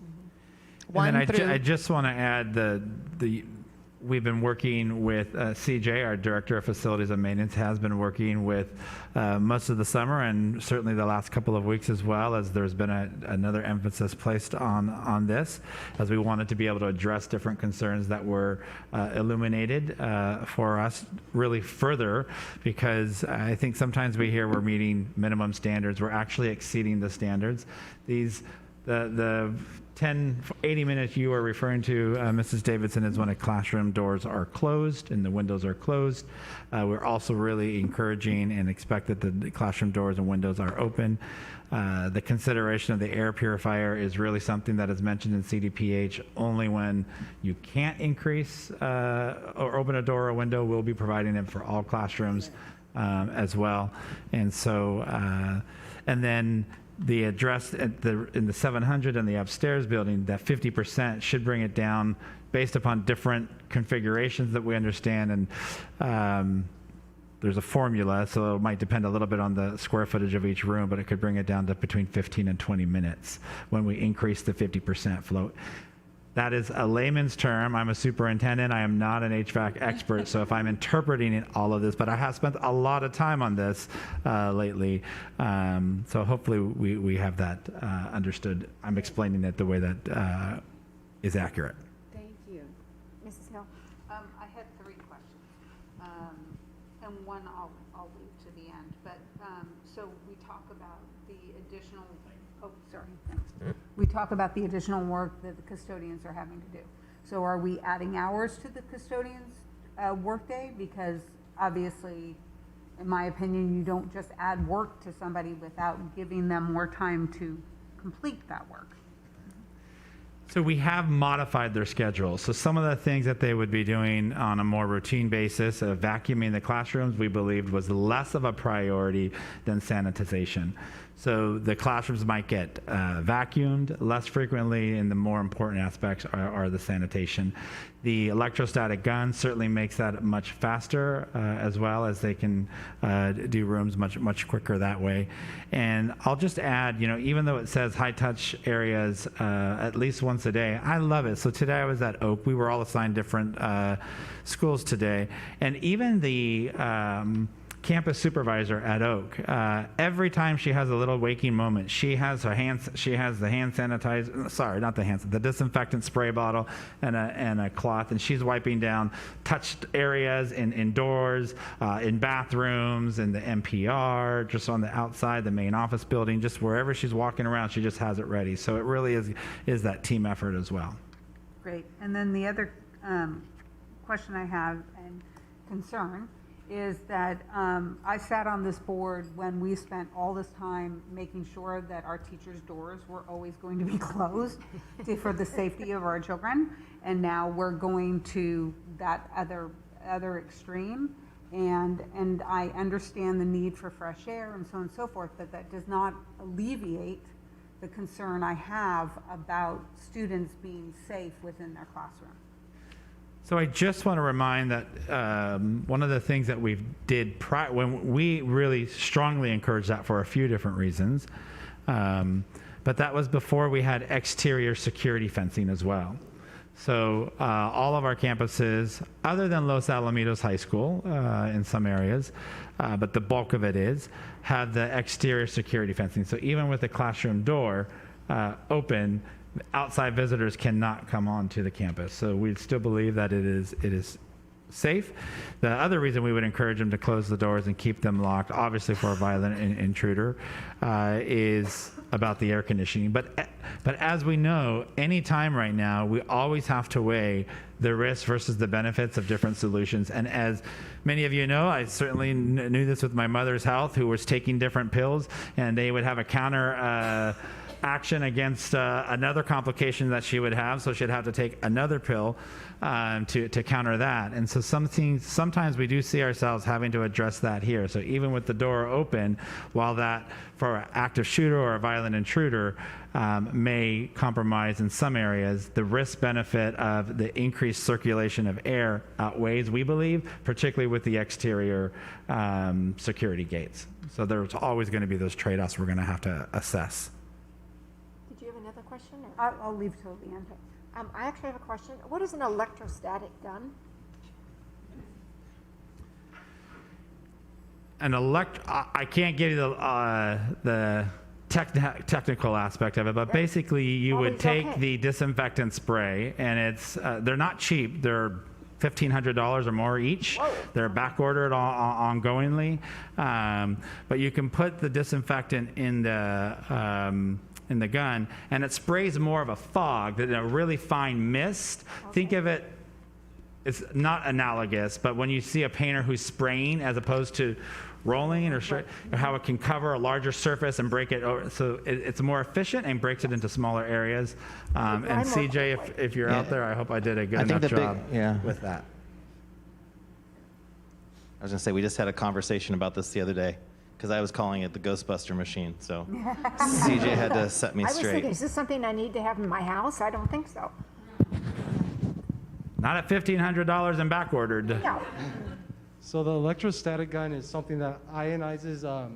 And then I just want to add we've been working with CJ, our Director of Facilities and Maintenance, has been working with most of the summer and certainly the last couple of weeks as well, as there's been another emphasis placed on this, as we wanted to be able to address different concerns that were illuminated for us really further, because I think sometimes we hear we're meeting minimum standards. We're actually exceeding the standards. The 80 minutes you are referring to, Mrs. Davidson, is when a classroom doors are closed and the windows are closed. We're also really encouraging and expect that the classroom doors and windows are open. The consideration of the air purifier is really something that is mentioned in CDPH. Only when you can't increase or open a door or window, we'll be providing it for all classrooms as well. And so, and then the address in the 700 and the upstairs building, that 50% should bring it down based upon different configurations that we understand. And there's a formula, so it might depend a little bit on the square footage of each room, but it could bring it down to between 15 and 20 minutes when we increase the 50% float. That is a layman's term. I'm a superintendent. I am not an HVAC expert, so if I'm interpreting all of this, but I have spent a lot of time on this lately, so hopefully we have that understood. I'm explaining it the way that is accurate. Thank you. Mrs. Hill? I had three questions, and one I'll leave to the end. But so we talk about the additional. Oh, sorry. Thanks. We talk about the additional work that the custodians are having to do. So are we adding hours to the custodians' workday? Because obviously, in my opinion, you don't just add work to somebody without giving them more time to complete that work. So we have modified their schedule. So some of the things that they would be doing on a more routine basis, vacuuming the classrooms, we believed was less of a priority than sanitization. So the classrooms might get vacuumed less frequently, and the more important aspects are the sanitation. The electrostatic gun certainly makes that much faster, as well as they can do rooms much quicker that way. And I'll just add, even though it says high touch areas at least once a day, I love it. So today I was at Oak. We were all assigned different schools today, and even the campus supervisor at Oak, every time she has a little waking moment, she has the hand sanitizer, sorry, not the hand, the disinfectant spray bottle and a cloth, and she's wiping down touched areas indoors, in bathrooms, in the NPR, just on the outside, the main office building, just wherever she's walking around, she just has it ready. So it really is that team effort as well. Great. And then the other question I have and concern is that I sat on this board when we spent all this time making sure that our teachers' doors were always going to be closed for the safety of our children. And now we're going to that other extreme. And I understand the need for fresh air and so on and so forth, but that does not alleviate the concern I have about students being safe within their classroom. So I just want to remind that one of the things that we did when we really strongly encouraged that for a few different reasons, but that was before we had exterior security fencing as well. So all of our campuses, other than Los Alamitos High School in some areas, but the bulk of it have the exterior security fencing. So even with the classroom door open, outside visitors cannot come onto the campus. So we still believe that it is safe. The other reason we would encourage them to close the doors and keep them locked, obviously for a violent intruder, is about the air conditioning. But as we know, any time right now, we always have to weigh the risks versus the benefits of different solutions. And as many of you know, I certainly knew this with my mother's health, who was taking different pills, and they would have a counter action against another complication that she would have, so she'd have to take another pill to counter that. And so sometimes we do see ourselves having to address that here. So even with the door open, while that for an active shooter or a violent intruder may compromise in some areas, the risk benefit of the increased circulation of air outweighs, we believe, particularly with the exterior security gates. So there's always going to be those trade-offs we're going to have to assess. Did you have another question? Or? I'll leave till the end. I actually have a question. What is an electrostatic gun? I can't give you the technical aspect of it, but basically you would take the disinfectant spray, and they're not cheap. They're $1,500 or more each. Whoa. They're back ordered ongoingly, but you can put the disinfectant in the gun, and it sprays more of a fog than a really fine mist. Okay. Think of it, it's not analogous, but when you see a painter who's spraying as opposed to rolling or straight, how it can cover a larger surface and break it over. So it's more efficient and breaks it into smaller areas. And CJ, if you're out there, I hope I did a good enough job with that. I was going to say, we just had a conversation about this the other day, because I was calling it the Ghostbuster machine. So CJ had to set me straight. I was thinking, is this something I need to have in my house? I don't think so. Not at $1,500 and back ordered. No. So the electrostatic gun is something that ionizes a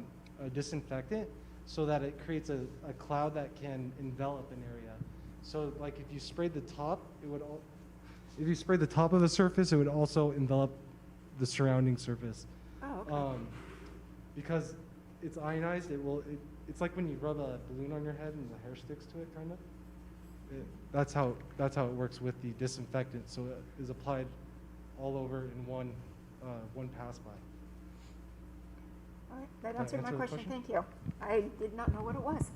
disinfectant so that it creates a cloud that can envelop an area. So like if you sprayed the top, if you sprayed the top of a surface, it would also envelop the surrounding surface. Oh, okay. Because it's ionized, it's like when you rub a balloon on your head and the hair sticks to it, kind of. That's how it works with the disinfectant. So it is applied all over in one pass by. All right, that answered my question. Thank you. I did not know what it was.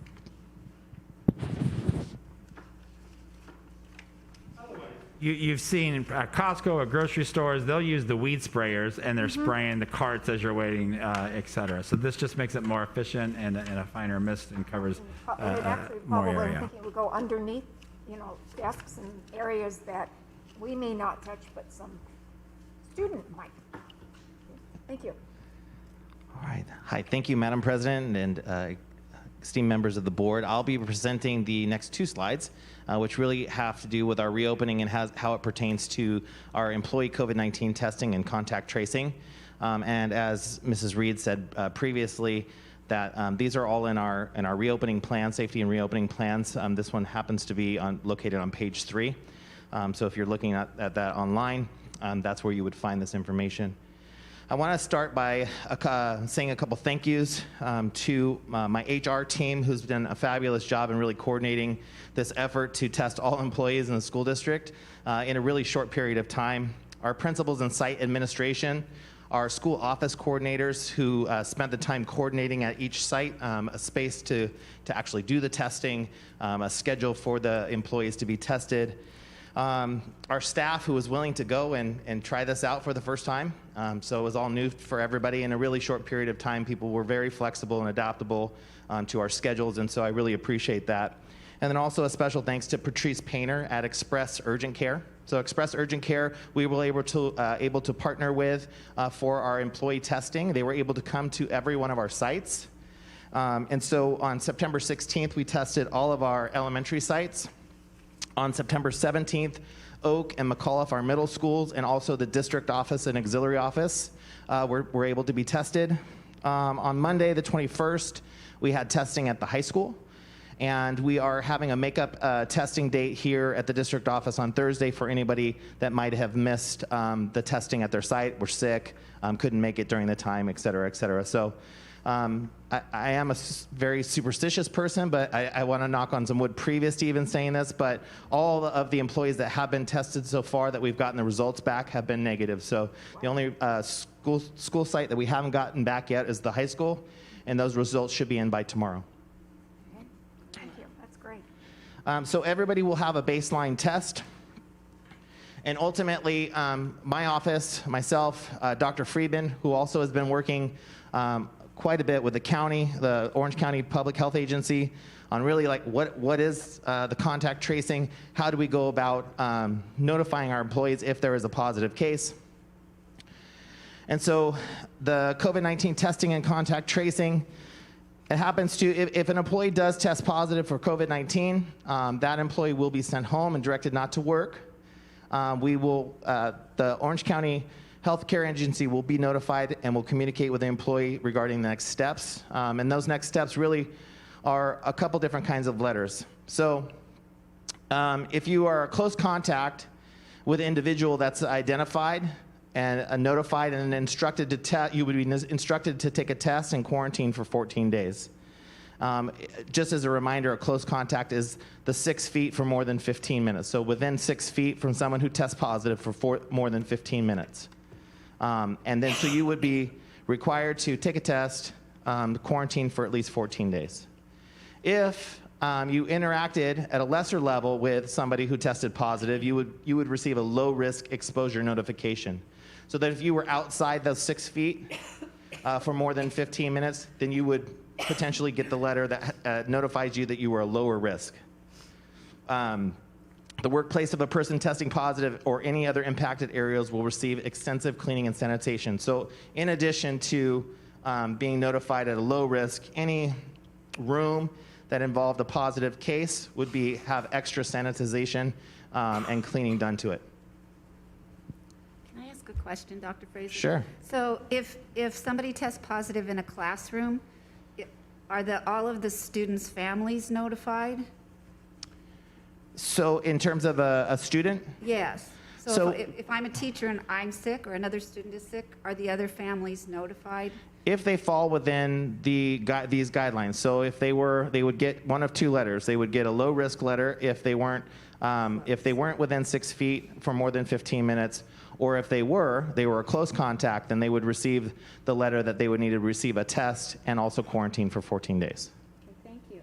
You've seen at Costco or grocery stores, they'll use the weed sprayers, and they're spraying the carts as you're waiting, et cetera. So this just makes it more efficient and a finer mist and covers And it actually more probably, area. I'm thinking, would go underneath, desks and areas that we may not touch, but some student might. Thank you. All right. Hi, thank you, Madam President, and esteemed members of the board. I'll be presenting the next two slides, which really have to do with our reopening and how it pertains to our employee COVID-19 testing and contact tracing. And as Mrs. Reed said previously, that these are all in our reopening plan, safety and reopening plans. This one happens to be located on page 3. So if you're looking at that online, that's where you would find this information. I want to start by saying a couple thank yous to my HR team, who's done a fabulous job in really coordinating this effort to test all employees in the school district in a really short period of time. Our principals and site administration, our school office coordinators who spent the time coordinating at each site, a space to actually do the testing, a schedule for the employees to be tested. Our staff who was willing to go and try this out for the first time. So it was all new for everybody in a really short period of time. People were very flexible and adaptable to our schedules, and so I really appreciate that. And then also a special thanks to Patrice Painter at Express Urgent Care. So Express Urgent Care, we were able to partner with for our employee testing. They were able to come to every one of our sites. And so on September 16th, we tested all of our elementary sites. On September 17th, Oak and McAuliffe, our middle schools, and also the district office and auxiliary office were able to be tested. On Monday, the 21st, we had testing at the high school. And we are having a makeup testing date here at the district office on Thursday for anybody that might have missed the testing at their site, were sick, couldn't make it during the time, et cetera, et cetera. So I am a very superstitious person, but I want to knock on some wood previous to even saying this, but all of the employees that have been tested so far that we've gotten the results back have been negative. So the only school site that we haven't gotten back yet is the high school, and those results should be in by tomorrow. Thank you. That's great. So everybody will have a baseline test. And ultimately, my office, myself, Dr. Friedman, who also has been working quite a bit with the county, the Orange County Public Health Agency, on really like what is the contact tracing, how do we go about notifying our employees if there is a positive case. And so the COVID-19 testing and contact tracing, it happens to, if an employee does test positive for COVID-19, that employee will be sent home and directed not to work. The Orange County Healthcare Agency will be notified and will communicate with the employee regarding the next steps. And those next steps really are a couple different kinds of letters. So if you are a close contact with an individual that's identified and notified and instructed to you would be instructed to take a test and quarantine for 14 days. Just as a reminder, a close contact is the 6 feet for more than 15 minutes. So within 6 feet from someone who tests positive for more than 15 minutes. And then so you would be required to take a test, quarantine for at least 14 days. If you interacted at a lesser level with somebody who tested positive, you would receive a low risk exposure notification. So that if you were outside those 6 feet for more than 15 minutes, then you would potentially get the letter that notifies you that you were a lower risk. The workplace of a person testing positive or any other impacted areas will receive extensive cleaning and sanitation. So in addition to being notified at a low risk, any room that involved a positive case would have extra sanitization and cleaning done to it. Can I ask a question, Dr. Fraser? Sure. So if somebody tests positive in a classroom, are all of the students' families notified? So in terms of a student? Yes. So- So if I'm a teacher and I'm sick or another student is sick, are the other families notified? If they fall within these guidelines, so if they would get one of two letters. They would get a low risk letter if they weren't within 6 feet for more than 15 minutes, or if they were a close contact, then they would receive the letter that they would need to receive a test and also quarantine for 14 days. Okay, thank you.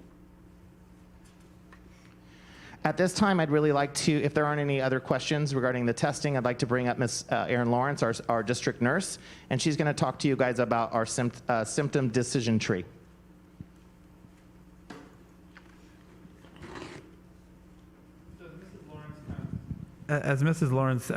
At this time, I'd really like to, if there aren't any other questions regarding the testing, I'd like to bring up Ms. Erin Lawrence, our district nurse, and she's going to talk to you guys about our symptom decision tree. So Mrs. Lawrence kind of As Mrs. Lawrence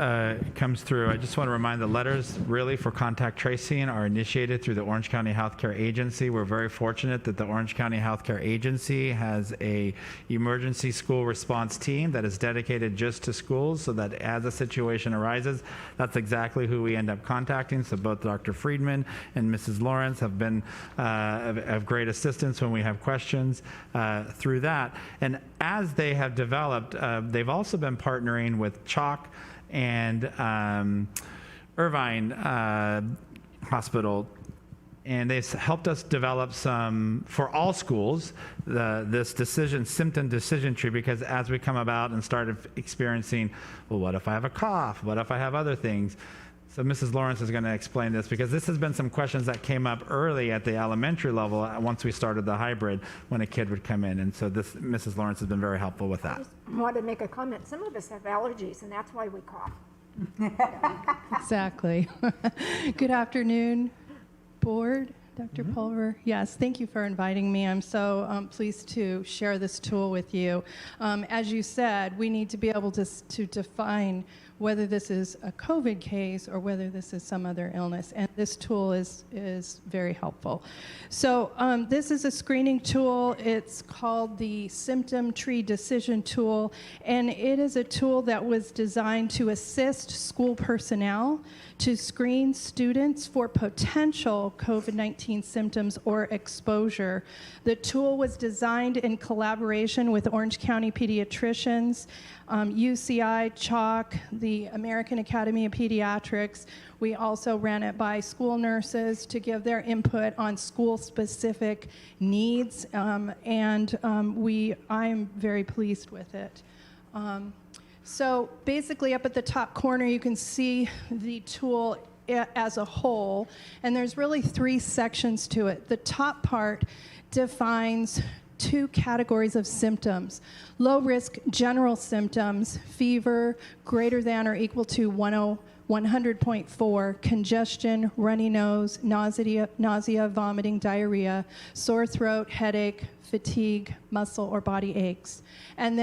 comes through, I just want to remind the letters really for contact tracing are initiated through the Orange County Healthcare Agency. We're very fortunate that the Orange County Healthcare Agency has a emergency school response team that is dedicated just to schools, so that as a situation arises, that's exactly who we end up contacting. So both Dr. Friedman and Mrs. Lawrence have been of great assistance when we have questions through that. And as they have developed, they've also been partnering with Chalk and Irvine Hospital, and they've helped us develop some, for all schools, this symptom decision tree, because as we come about and started experiencing, well, what if I have a cough? What if I have other things? So Mrs. Lawrence is going to explain this, because this has been some questions that came up early at the elementary level once we started the hybrid, when a kid would come in. And so Mrs. Lawrence has been very helpful with that. I wanted to make a comment. Some of us have allergies, and that's why we cough. Exactly. Good afternoon, board. Dr. Pulver. Yes, thank you for inviting me. I'm so pleased to share this tool with you. As you said, we need to be able to define whether this is a COVID case or whether this is some other illness, and this tool is very helpful. So this is a screening tool. It's called the Symptom Tree Decision Tool, and it is a tool that was designed to assist school personnel to screen students for potential COVID-19 symptoms or exposure. The tool was designed in collaboration with Orange County pediatricians, UCI, Chalk, the American Academy of Pediatrics. We also ran it by school nurses to give their input on school-specific needs, and I am very pleased with it. So basically, up at the top corner, you can see the tool as a whole, and there's really 3 sections to it. The top part defines 2 categories of symptoms: low-risk general symptoms, fever greater than or equal to 100.4, congestion, runny nose, nausea, vomiting, diarrhea, sore throat, headache, fatigue, muscle or body aches. And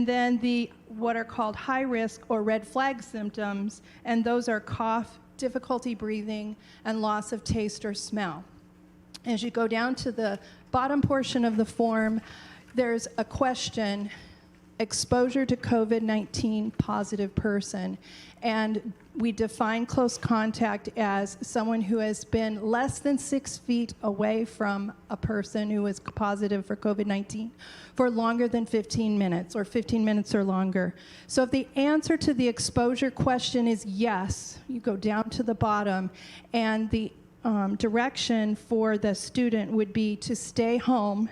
then what are called high risk or red flag symptoms, and those are cough, difficulty breathing, and loss of taste or smell. As you go down to the bottom portion of the form, there's a question: exposure to COVID-19 positive person. And we define close contact as someone who has been less than 6 feet away from a person who is positive for COVID-19 for longer than 15 minutes or 15 minutes or longer. So if the answer to the exposure question is yes, you go down to the bottom, and the direction for the student would be to stay home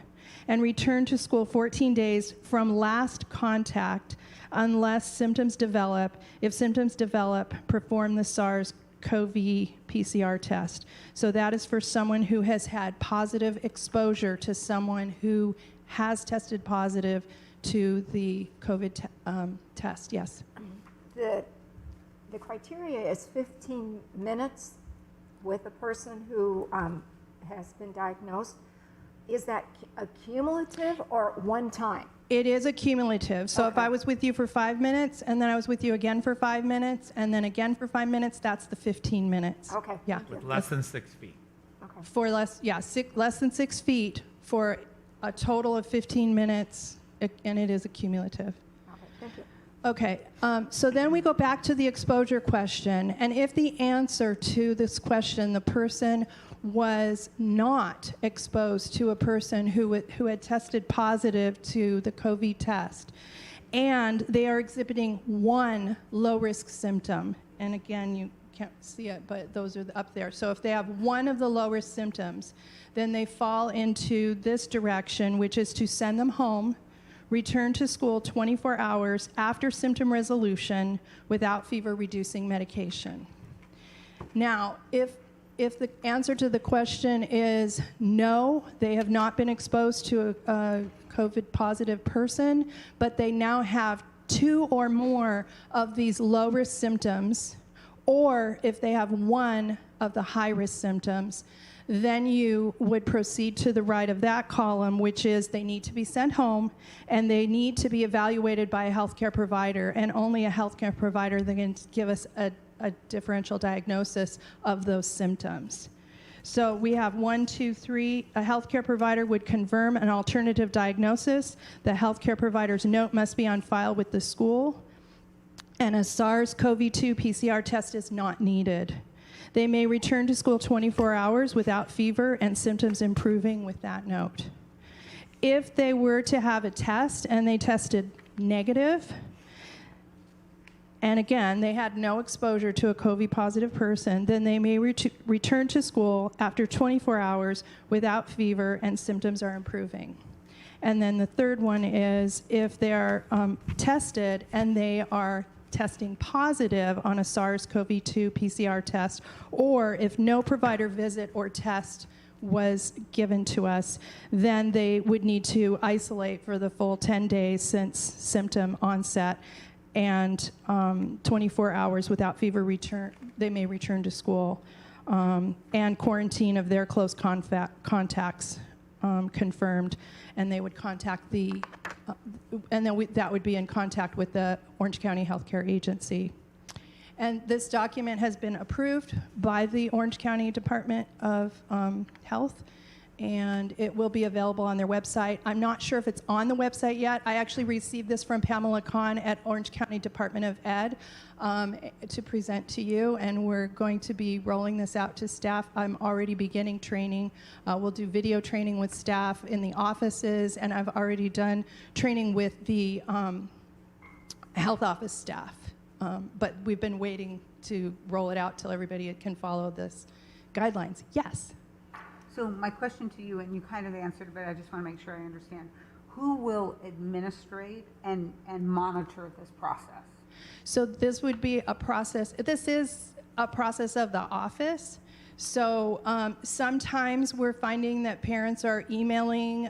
and return to school 14 days from last contact unless symptoms develop. If symptoms develop, perform the SARS-CoV PCR test. So that is for someone who has had positive exposure to someone who has tested positive to the COVID test. Yes. The criteria is 15 minutes with a person who has been diagnosed. Is that a cumulative or one time? It is a cumulative. So if I was with you for 5 minutes, and then I was with you again for 5 minutes, and then again for 5 minutes, that's the 15 minutes. Okay. Yeah. With less than 6 feet. Okay. For less than 6 feet for a total of 15 minutes, and it is a cumulative. Okay, thank you. Okay, so then we go back to the exposure question, and if the answer to this question, the person was not exposed to a person who had tested positive to the COVID test, and they are exhibiting one low-risk symptom, and again, you can't see it, but those are up there. So if they have one of the low-risk symptoms, then they fall into this direction, which is to send them home, return to school 24 hours after symptom resolution without fever-reducing medication. Now, if the answer to the question is no, they have not been exposed to a COVID-positive person, but they now have 2 or more of these low-risk symptoms, or if they have one of the high-risk symptoms, Then you would proceed to the right of that column, which is they need to be sent home and they need to be evaluated by a healthcare provider, and only a healthcare provider that can give us a differential diagnosis of those symptoms. So we have 1, 2, 3. A healthcare provider would confirm an alternative diagnosis. The healthcare provider's note must be on file with the school, and a SARS-CoV-2 PCR test is not needed. They may return to school 24 hours without fever and symptoms improving with that note. If they were to have a test and they tested negative, and again, they had no exposure to a COVID positive person, then they may return to school after 24 hours without fever and symptoms are improving. And then the third one is if they are tested and they are testing positive on a SARS-CoV-2 PCR test, or if no provider visit or test was given to us, then they would need to isolate for the full 10 days since symptom onset, and 24 hours without fever they may return to school, and quarantine of their close contacts confirmed, and they would contact and then that would be in contact with the Orange County Healthcare Agency. And this document has been approved by the Orange County Department of Health, and it will be available on their website. I'm not sure if it's on the website yet. I actually received this from Pamela Kahn at Orange County Department of Ed to present to you, and we're going to be rolling this out to staff. I'm already beginning training. We'll do video training with staff in the offices, and I've already done training with the health office staff. But we've been waiting to roll it out till everybody can follow this guidelines. Yes? So my question to you, and you kind of answered, but I just want to make sure I understand. Who will administrate and monitor this process? So this would be a process. This is a process of the office. So sometimes we're finding that parents are emailing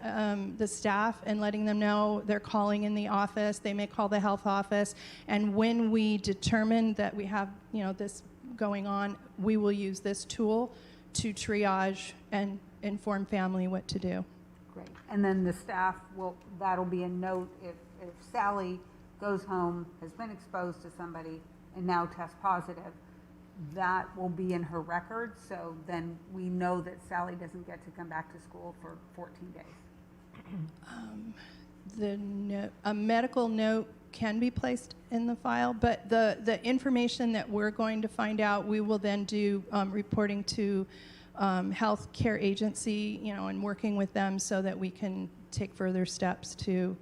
the staff and letting them know they're calling in the office. They may call the health office. And when we determine that we have, this going on, we will use this tool to triage and inform family what to do. Great. And then the staff that'll be a note if Sally goes home, has been exposed to somebody, and now tests positive, that will be in her record, so then we know that Sally doesn't get to come back to school for 14 days. A medical note can be placed in the file, but the information that we're going to find out, we will then do reporting to health care agency, and working with them so that we can take further steps to,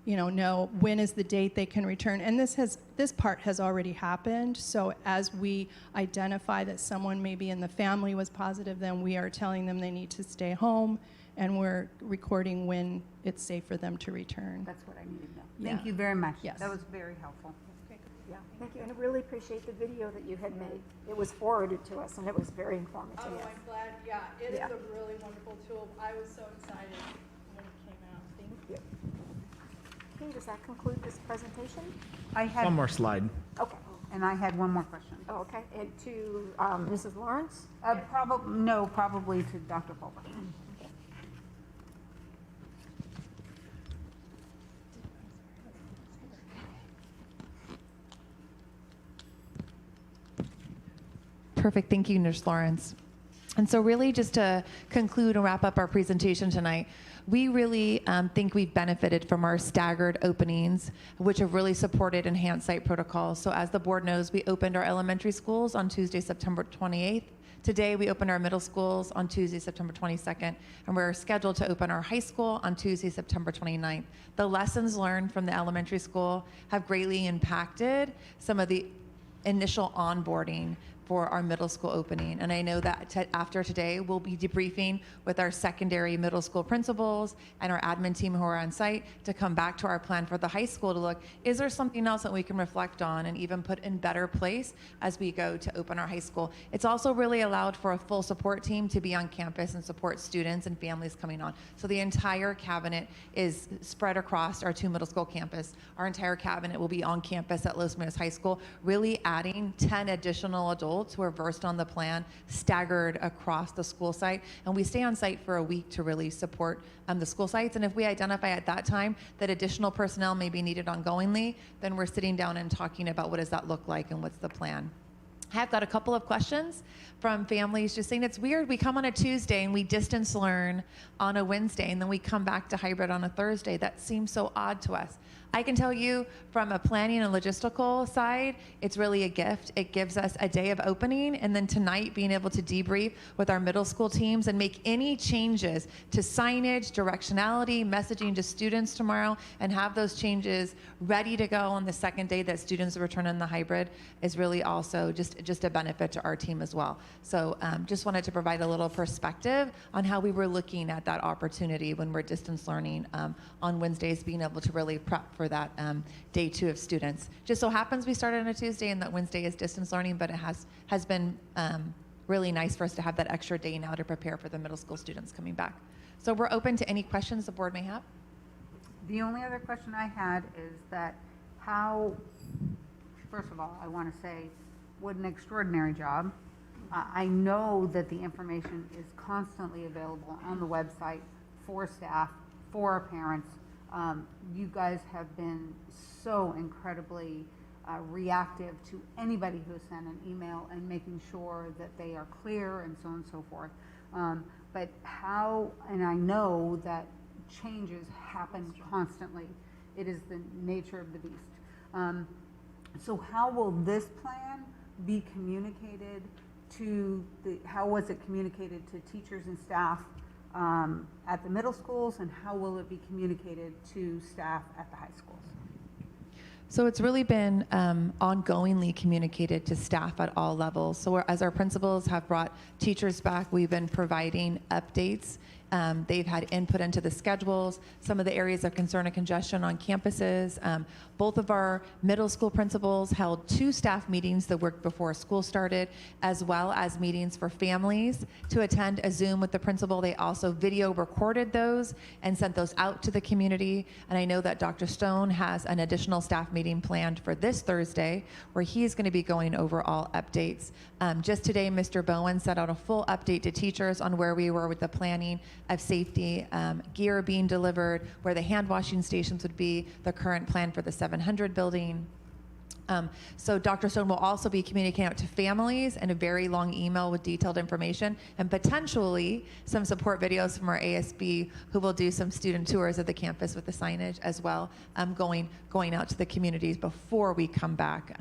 know when is the date they can return. And this part has already happened. So as we identify that someone maybe in the family was positive, then we are telling them they need to stay home, and we're recording when it's safe for them to return. That's what I needed to know. Thank you very much. Yes. That was very helpful. Yeah, thank you, and I really appreciate the video that you had made. It was forwarded to us, and it was very informative. Oh, Yes. I'm glad. Yeah, it Yeah. is a really wonderful tool. I was so excited when it came out. Thank you. Okay, does that conclude this presentation? I had One more slide. Okay. And I had one more question. Oh, okay. And to Mrs. Lawrence? Probably to Dr. Pulver. Perfect. Thank you, Nurse Lawrence. And so really just to conclude and wrap up our presentation tonight, we really think we've benefited from our staggered openings, which have really supported enhanced site protocols. So as the board knows, we opened our elementary schools on Tuesday, September 28th. Today, we opened our middle schools on Tuesday, September 22nd, and we're scheduled to open our high school on Tuesday, September 29th. The lessons learned from the elementary school have greatly impacted some of the initial onboarding for our middle school opening. And I know that after today, we'll be debriefing with our secondary middle school principals and our admin team who are on site to come back to our plan for the high school to look, is there something else that we can reflect on and even put in better place as we go to open our high school? It's also really allowed for a full support team to be on campus and support students and families coming on. So the entire cabinet is spread across our 2 middle school campus. Our entire cabinet will be on campus at Los Minas High School, really adding 10 additional adults adults who are versed on the plan staggered across the school site. And we stay on site for a week to really support the school sites. And if we identify at that time that additional personnel may be needed ongoingly, then we're sitting down and talking about what does that look like and what's the plan. I've got a couple of questions from families just saying it's weird. We come on a Tuesday and we distance learn on a Wednesday, and then we come back to hybrid on a Thursday. That seems so odd to us. I can tell you from a planning and logistical side, it's really a gift. It gives us a day of opening, and then tonight being able to debrief with our middle school teams and make any changes to signage, directionality, messaging to students tomorrow, and have those changes ready to go on the second day that students return in the hybrid is really also just a benefit to our team as well. So just wanted to provide a little perspective on how we were looking at that opportunity when we're distance learning on Wednesdays, being able to really prep for that day 2 of students. Just so happens we started on a Tuesday and that Wednesday is distance learning, but it has been really nice for us to have that extra day now to prepare for the middle school students coming back. So we're open to any questions the board may have. The only other question I had is that how, first of all, I want to say what an extraordinary job. I know that the information is constantly available on the website for staff, for our parents. You guys have been so incredibly reactive to anybody who has sent an email and making sure that they are clear and so on and so forth. But how, and I know that changes happen constantly. It is the nature of the beast. So how will this plan be communicated to how was it communicated to teachers and staff at the middle schools, and how will it be communicated to staff at the high schools? So it's really been ongoingly communicated to staff at all levels. So as our principals have brought teachers back, we've been providing updates. They've had input into the schedules, some of the areas of concern and congestion on campuses. Both of our middle school principals held 2 staff meetings the week before school started, as well as meetings for families to attend a Zoom with the principal. They also video recorded those and sent those out to the community. And I know that Dr. Stone has an additional staff meeting planned for this Thursday, where he's going to be going over all updates. Just today, Mr. Bowen sent out a full update to teachers on where we were with the planning of safety, gear being delivered, where the hand washing stations would be, the current plan for the 700 building. So Dr. Stone will also be communicating out to families in a very long email with detailed information and potentially some support videos from our ASB, who will do some student tours of the campus with the signage as well, going out to the communities before we come back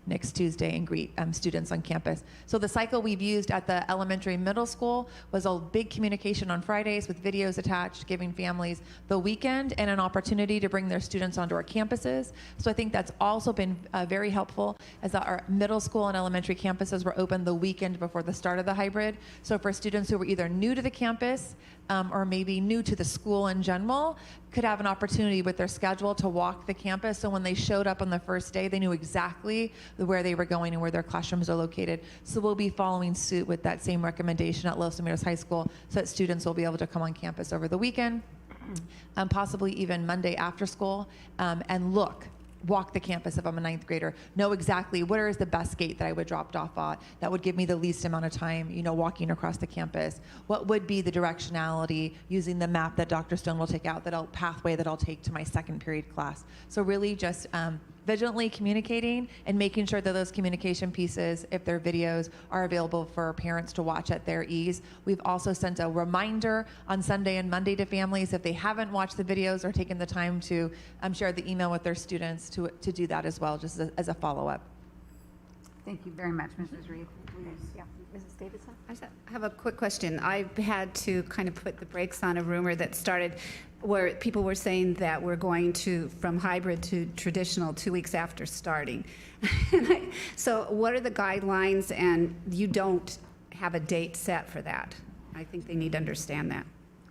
next Tuesday and greet students on campus. So the cycle we've used at the elementary middle school was a big communication on Fridays with videos attached, giving families the weekend and an opportunity to bring their students onto our campuses. So I think that's also been very helpful, as that our middle school and elementary campuses were open the weekend before the start of the hybrid. So for students who were either new to the campus or maybe new to the school in general, could have an opportunity with their schedule to walk the campus. So when they showed up on the first day, they knew exactly where they were going and where their classrooms are located. So we'll be following suit with that same recommendation at Los Alamitos High School, so that students will be able to come on campus over the weekend, possibly even Monday after school, and walk the campus if I'm a 9th grader, know exactly where is the best gate that I would drop off at that would give me the least amount of time, walking across the campus. What would be the directionality using the map that Dr. Stone will take out, pathway that I'll take to my second period class. So really just vigilantly communicating and making sure that those communication pieces, if they're videos, are available for parents to watch at their ease. We've also sent a reminder on Sunday and Monday to families if they haven't watched the videos or taken the time to share the email with their students to do that as well, just as a follow-up. Thank you very much, Mrs. Reed. Yeah, Mrs. Davidson? I have a quick question. I've had to kind of put the brakes on a rumor that started where people were saying that we're going from hybrid to traditional 2 weeks after starting. So what are the guidelines, and you don't have a date set for that? I think they need to understand that.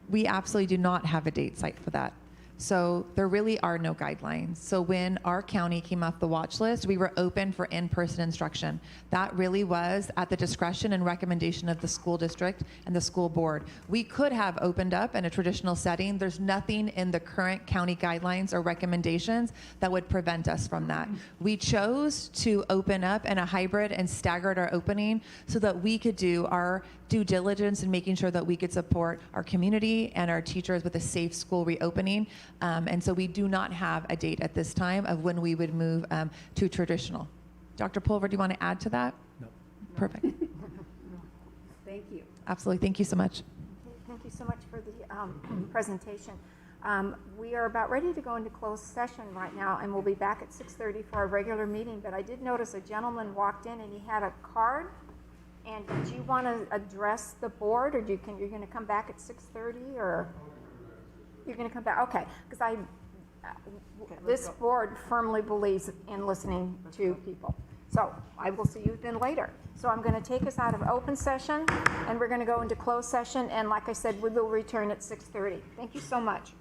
We absolutely do not have a date set for that. So there really are no guidelines. So when our county came off the watch list, we were open for in-person instruction. That really was at the discretion and recommendation of the school district and the school board. We could have opened up in a traditional setting. There's nothing in the current county guidelines or recommendations that would prevent us from that. We chose to open up in a hybrid and staggered our opening so that we could do our due diligence in making sure that we could support our community and our teachers with a safe school reopening. And so we do not have a date at this time of when we would move to traditional. Dr. Pulver, do you want to add to that? No. Perfect. Thank you. Absolutely. Thank you so much. Thank you so much for the presentation. We are about ready to go into closed session right now, and we'll be back at 6:30 for our regular meeting. But I did notice a gentleman walked in and he had a card. And did you want to address the board, or you're going to come back at 6:30, or you're going to come back? Okay, because this board firmly believes in listening to people. So I will see you then later. So I'm going to take us out of open session, and we're going to go into closed session. And like I said, we will return at 6:30. Thank you so much.